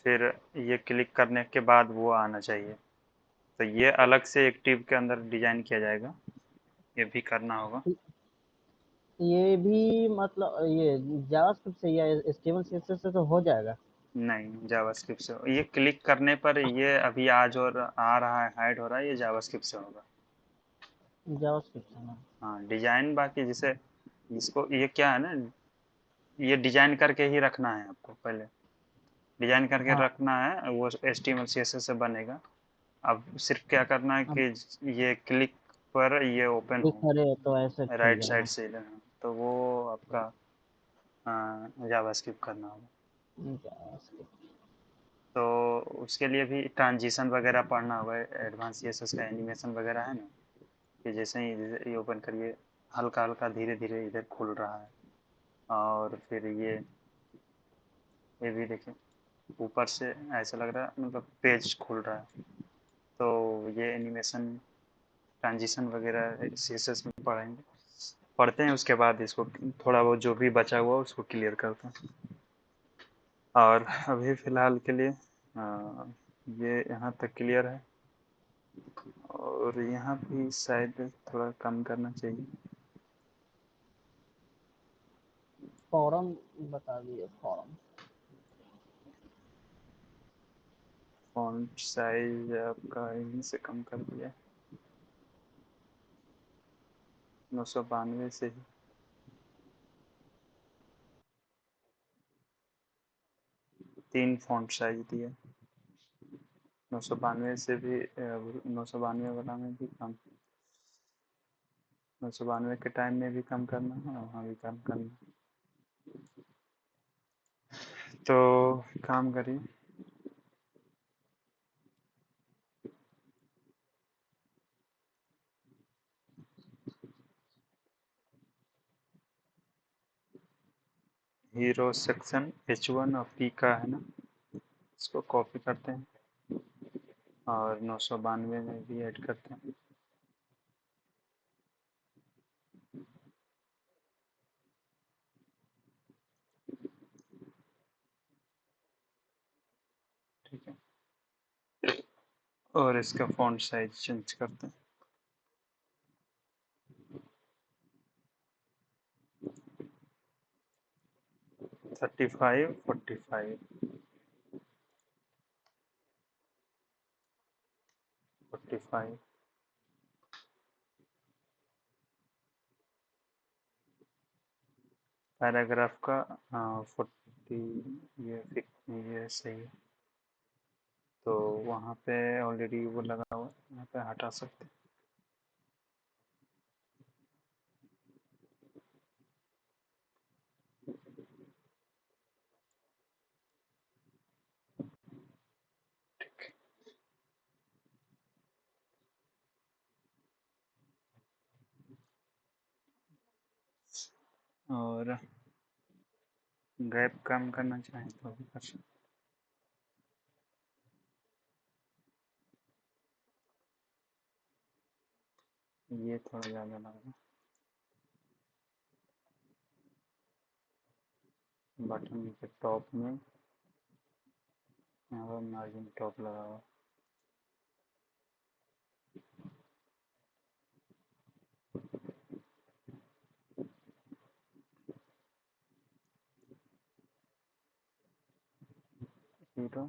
फिर ये क्लिक करने के बाद वो आना चाहिए। तो ये अलग से एक टिप के अंदर डिजाइन किया जाएगा, ये भी करना होगा। ये भी मतलब ये जावास्क्रिप्ट से या एचटीएमएल सीएसएस से तो हो जाएगा। नहीं जावास्क्रिप्ट से ये क्लिक करने पर ये अभी आज और आ रहा है हाइड हो रहा है, ये जावास्क्रिप्ट से होगा। जावास्क्रिप्ट से ना। हाँ डिजाइन बाकी जैसे इसको ये क्या है ना, ये डिजाइन करके ही रखना है आपको पहले, डिजाइन करके हाँ रखना है, वो HTML CSS से बनेगा। अब सिर्फ क्या करना है अब कि ये क्लिक पर ये ओपन क्लिक हो करे तो ऐसे खुल राइट साइड जाएगा। से लेना, तो वो आपका जावास्क्रिप्ट करना होगा। जावास्क्रिप्ट। तो उसके लिए भी ट्रांजिशन वगैरह पढ़ना होगा, एडवांस CSS का एनिमेशन वगैरह है ना, कि जैसे ही ये ओपन करिए हल्का हल्का धीरे धीरे इधर खुल रहा है, और फिर ये भी देखिए ऊपर से ऐसा लग रहा है मतलब पेज खुल रहा है। तो ये एनिमेशन ट्रांजिशन वगैरह CSS में पढ़ेंगे, पढ़ते हैं उसके बाद इसको थोड़ा बहुत जो भी बचा हुआ उसको क्लियर करते हैं। और अभी फ़िलहाल के लिए ये यहाँ तक क्लियर है, और यहाँ भी शायद थोड़ा कम करना चाहिए। फॉरम बता दिए फॉरम। फ़ॉन्ट साइज आपका यहीं से कम कर दिया, 992 से ही। 3 फ़ॉन्ट साइज दिए, 992 से भी 992 वाला में भी कम, 992 के टाइम में भी कम करना है और वहाँ भी कम करना है। तो काम करिए, हीरो सेक्शन H1 और P का है ना, इसको कॉपी करते हैं और 992 में भी ऐड करते हैं। ठीक है, और इसका फ़ॉन्ट साइज चेंज करते हैं, 35 45 45। पैराग्राफ का 40, ये सही है। तो वहाँ पे ऑलरेडी वो लगा हुआ है, यहाँ पे हटा सकते हैं। और गैप कम करना चाहें तो भी कर सकते हैं। ये थोड़ा ज़्यादा लग रहा है, बटन के टॉप में यहाँ पर मार्जिन टॉप लगा हुआ 0।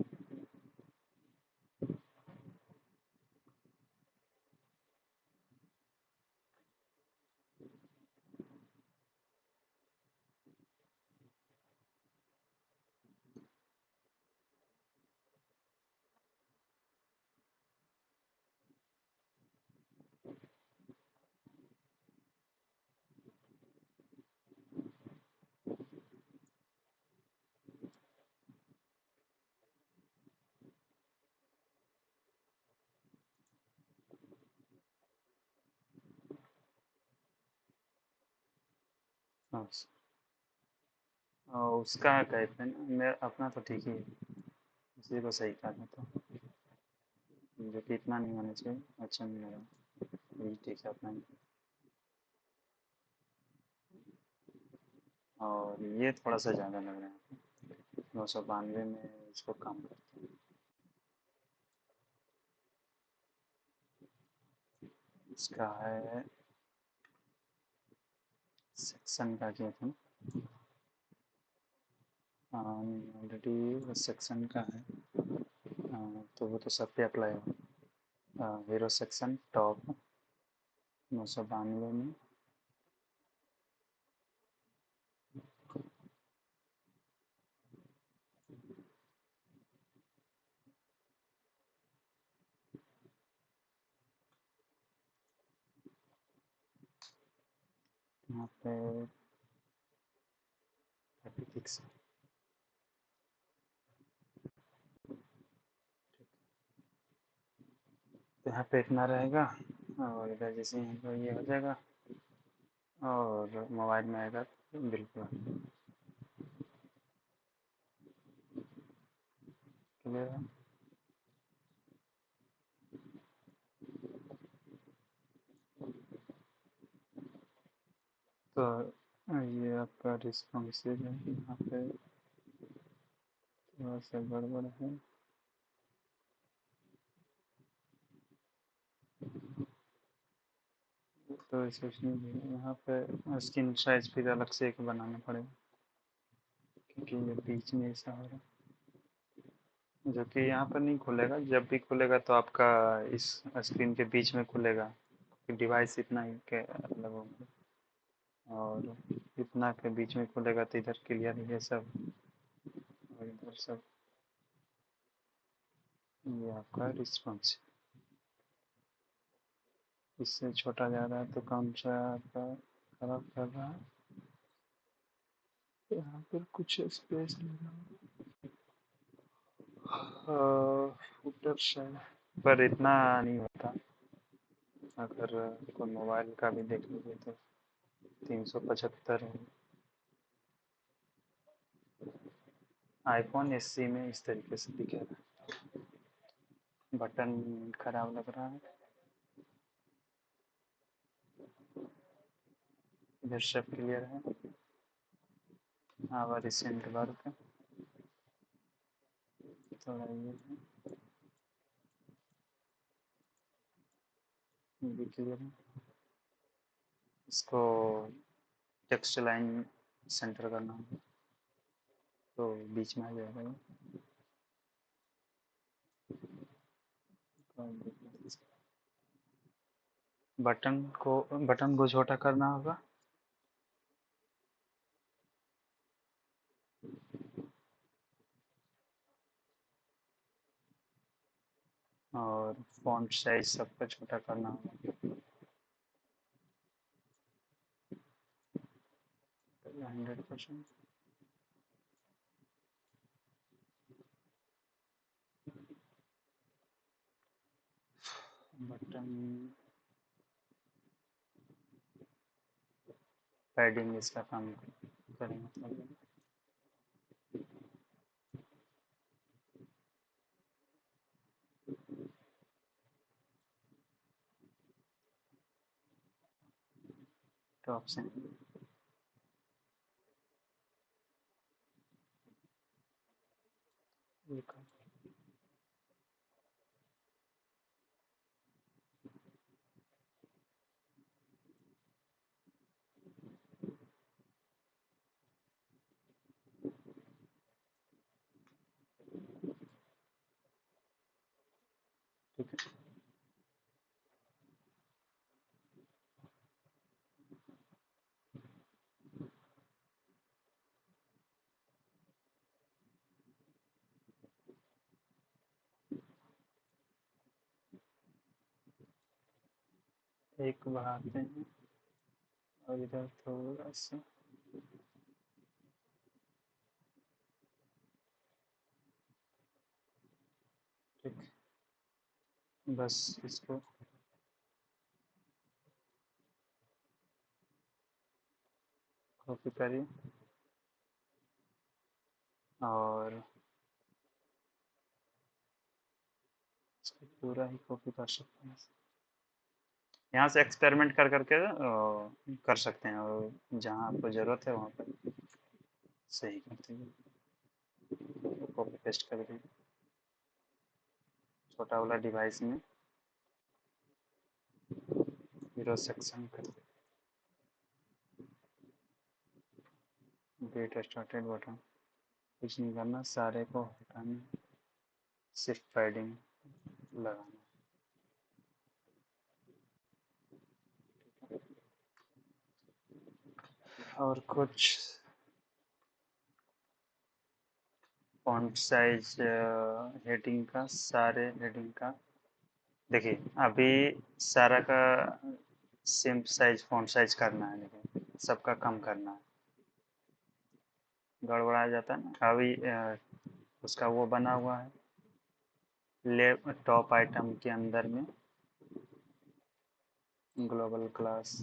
हाँ, और उसका कहते हैं मैं अपना तो ठीक ही है, उसी को सही कहा था तो जो कि इतना नहीं होना चाहिए, अच्छा नहीं लगा, यही ठीक है अपना ही। और ये थोड़ा सा ज़्यादा लग रहा है, 992 में इसको कम करते हैं। इसका है सेक्शन का क्या था, ऑलरेडी सेक्शन का है। तो वो तो सब पे अप्लाई होगा। हीरो सेक्शन टॉप 992 में। यहाँ पे 36। तो यहाँ पे इतना रहेगा, और इधर जैसे यहाँ पर ये हो जाएगा, और मोबाइल में आएगा तो बिल्कुल क्लियर है। तो ये आपका रिस्पॉन्सिव है, यहाँ पे थोड़ा सा गड़बड़ है। तो इसे नहीं, यहाँ पे स्क्रीन साइज फिर अलग से एक बनाना पड़ेगा, क्योंकि ये बीच में ऐसा हो रहा है, जो कि यहाँ पर नहीं खुलेगा। जब भी खुलेगा तो आपका इस स्क्रीन के बीच में खुलेगा, डिवाइस इतना ही के अलग होगा, और इतना के बीच में खुलेगा तो इधर क्लियर है सब, और इधर सब। ये आपका रिस्पॉन्स, इससे छोटा जा रहा है तो कौन सा आपका खराब कर रहा है। यहाँ पर कुछ स्पेस लेना, फुटर शायद, पर इतना नहीं होता। अगर कोई मोबाइल का भी देख लीजिए तो 375 है। आईफोन एससी में इस तरीके से दिखेगा। बटन खराब लग रहा है, इधर सब क्लियर है। हाँ, रिसेंट वर्क थोड़ा ये है, ये भी क्लियर है। इसको टेक्स्ट लाइन सेंटर करना होगा, तो बीच में आ जाएगा ये। बटन को छोटा करना होगा, और फॉन्ट साइज सबका छोटा करना होगा 100%। बटन पैडिंग इसका काम करें मतलब, टॉप से एक बढ़ाते हैं और इधर थोड़ा सा, ठीक, बस इसको कॉपी करिए और इसको पूरा ही कॉपी कर सकते हैं। यहाँ से एक्सपेरिमेंट कर करके कर सकते हैं, और जहाँ आपको ज़रूरत है वहाँ पर सही करते हैं, कॉपी पेस्ट कर दीजिए छोटा वाला डिवाइस में, जीरो सेक्शन कर गेट स्टार्टेड बटन, कुछ नहीं करना, सारे को हटाना, सिर्फ पैडिंग लगाना। और कुछ फॉन्ट साइज, हेडिंग का, सारे हेडिंग का देखिए, अभी सारा का सेम साइज फॉन्ट साइज करना है, लेकिन सबका कम करना है, गड़बड़ा जाता है ना। अभी उसका वो बना हुआ है, ले टॉप आइटम के अंदर में ग्लोबल क्लास,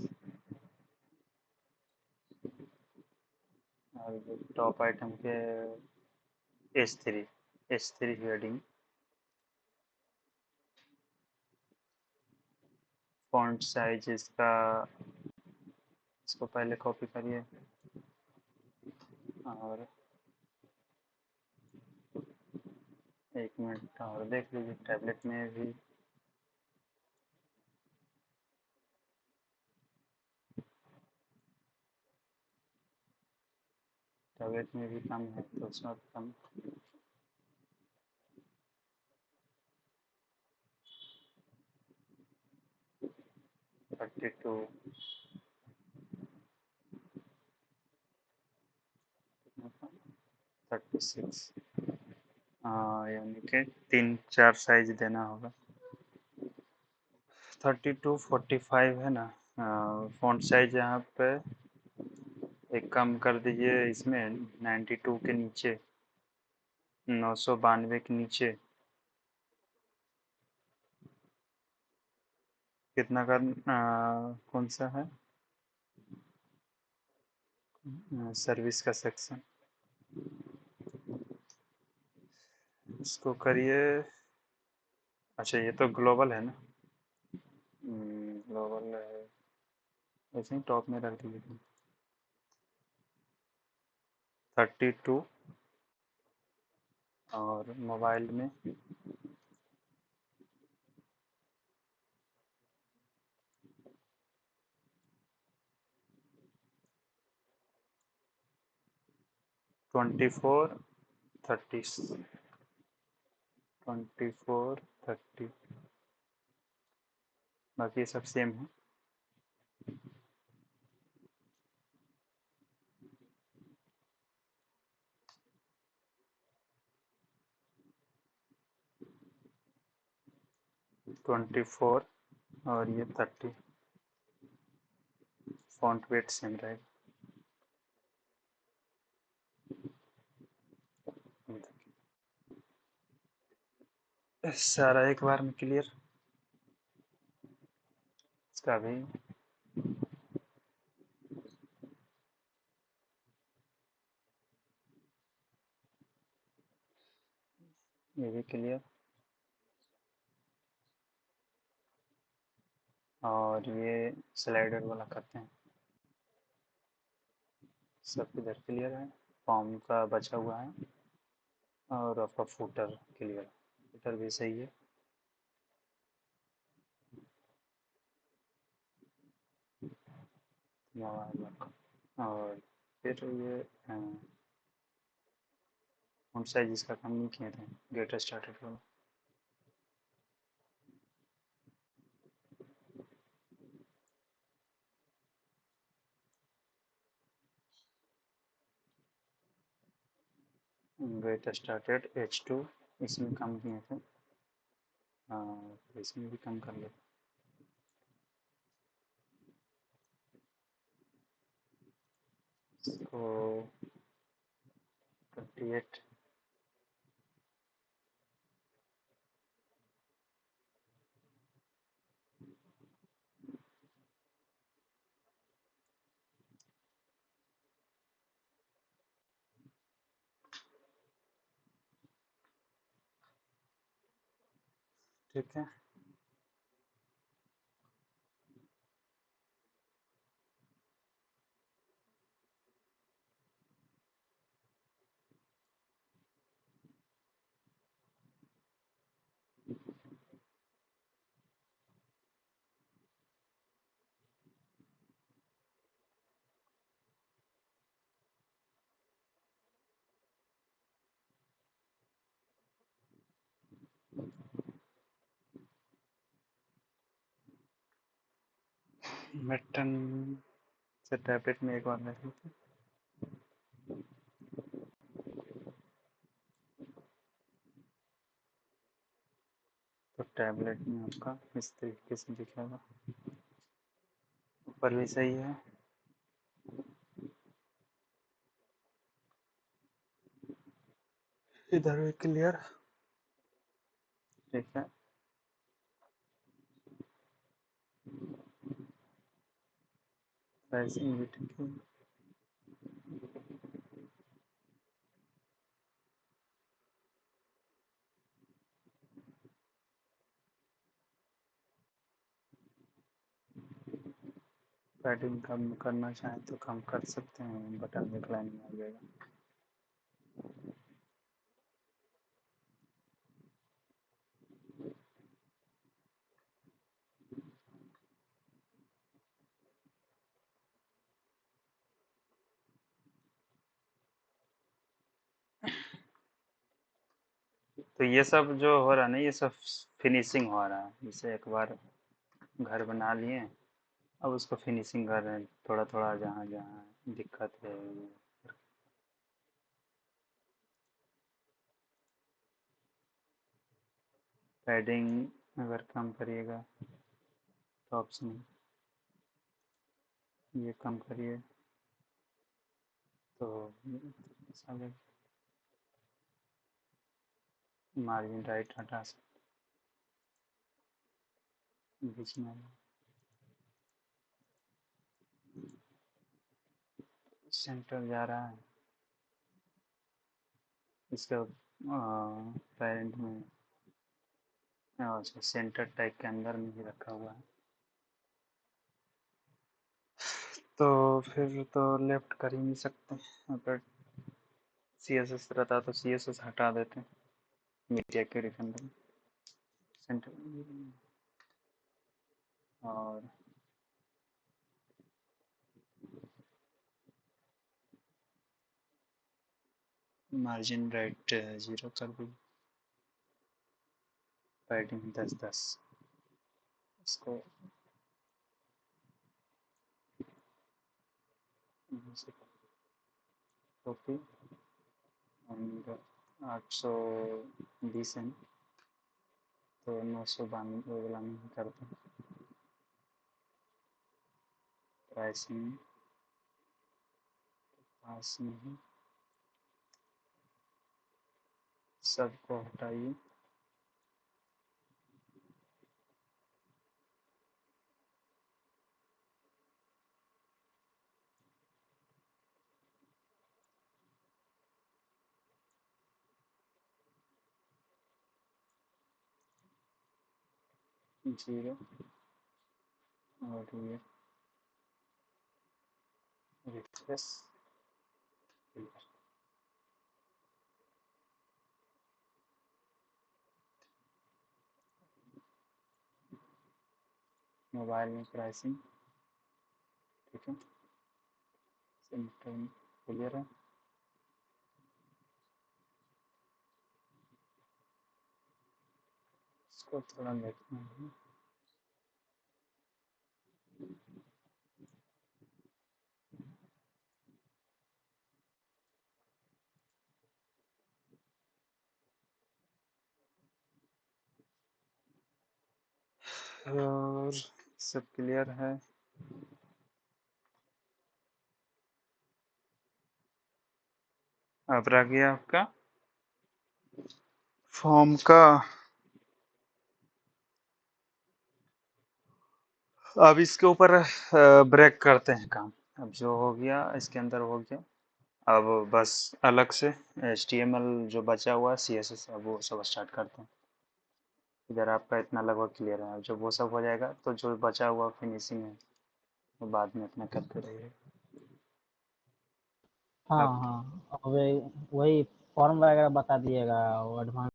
और टॉप आइटम के H three heading, font size इसका, इसको पहले कॉपी करिए और एक मिनट और देख लीजिए टैबलेट में भी, टैबलेट में भी कम है तो उसमें कम, 32, 36, हाँ, यानी कि 3-4 साइज देना होगा। 32, 45 है ना। फॉन्ट साइज यहाँ पे एक कम कर दीजिए, इसमें 92 के नीचे, 992 के नीचे, कितना का कौन सा है, सर्विस का सेक्शन, इसको करिए। अच्छा, ये तो ग्लोबल है ना, ग्लोबल है, ऐसे ही टॉप में रख दीजिए। 32 और मोबाइल में 24, 30, 24, 30, बाकी सब सेम है। 24 और ये 30, फॉन्ट वेट सेम रहेगा। सारा एक बार में क्लियर, इसका भी ये भी क्लियर, और ये स्लाइडर वाला करते हैं, सब इधर क्लियर है, फॉर्म का बचा हुआ है, और आपका फुटर क्लियर, फुटर भी सही है। मोबाइल का, और फिर ये फॉन्ट साइज इसका कम नहीं किए थे, गेट स्टार्टेड वाला, गेट स्टार्टेड H2, इसमें कम किए थे, हाँ, तो इसमें भी कम कर लेते, तो 28। ठीक है। मेटन से टैबलेट में एक बार नहीं। तो टैबलेट में आपका इस तरीके से दिखेगा। ऊपर भी सही है। इधर भी क्लियर। ठीक है। प्राइसिंग भी ठीक है। पैडिंग कम करना चाहें तो कम कर सकते हैं, बटन रिक्लाइन में आ जाएगा। तो ये सब जो हो रहा है ना, ये सब फिनिशिंग हो रहा है। जैसे एक बार घर बना लिए, अब उसको फिनिशिंग कर रहे हैं थोड़ा थोड़ा, जहाँ जहाँ दिक्कत है। पैडिंग अगर कम करिएगा तो ऑप्शन ये कम करिए तो मार्जिन राइट हटा सकते, बीच में सेंटर जा रहा है इसका पेरेंट में। अच्छा, सेंटर टाइप के अंदर में ही रखा हुआ है। तो फिर तो लेफ्ट कर ही नहीं सकते। अगर सी एस एस रहता तो सी एस एस हटा देते मीडिया के अंदर सेंटर। और मार्जिन राइट 0 कर दी। पैडिंग 10-10। इसको कॉपी एंड 820 एम, तो 992 वाला नहीं करते। प्राइसिंग पास नहीं, सबको हटाइए। 0 और ये रिफ्रेश। मोबाइल में प्राइसिंग ठीक है, सेंटर क्लियर है। इसको थोड़ा देखना है। और सब क्लियर है। अब रह गया आपका फॉर्म का। अब इसके ऊपर ब्रेक करते हैं काम। अब जो हो गया इसके अंदर हो गया। अब बस अलग से HTML जो बचा हुआ है CSS, अब वो सब स्टार्ट करते हैं। इधर आपका इतना लगभग क्लियर है। जब वो सब हो जाएगा तो जो बचा हुआ फिनिशिंग है वो बाद में अपना करते रहिए। हाँ अब हाँ, अब वही फॉर्म वगैरह बता दिएगा, वो एडवांस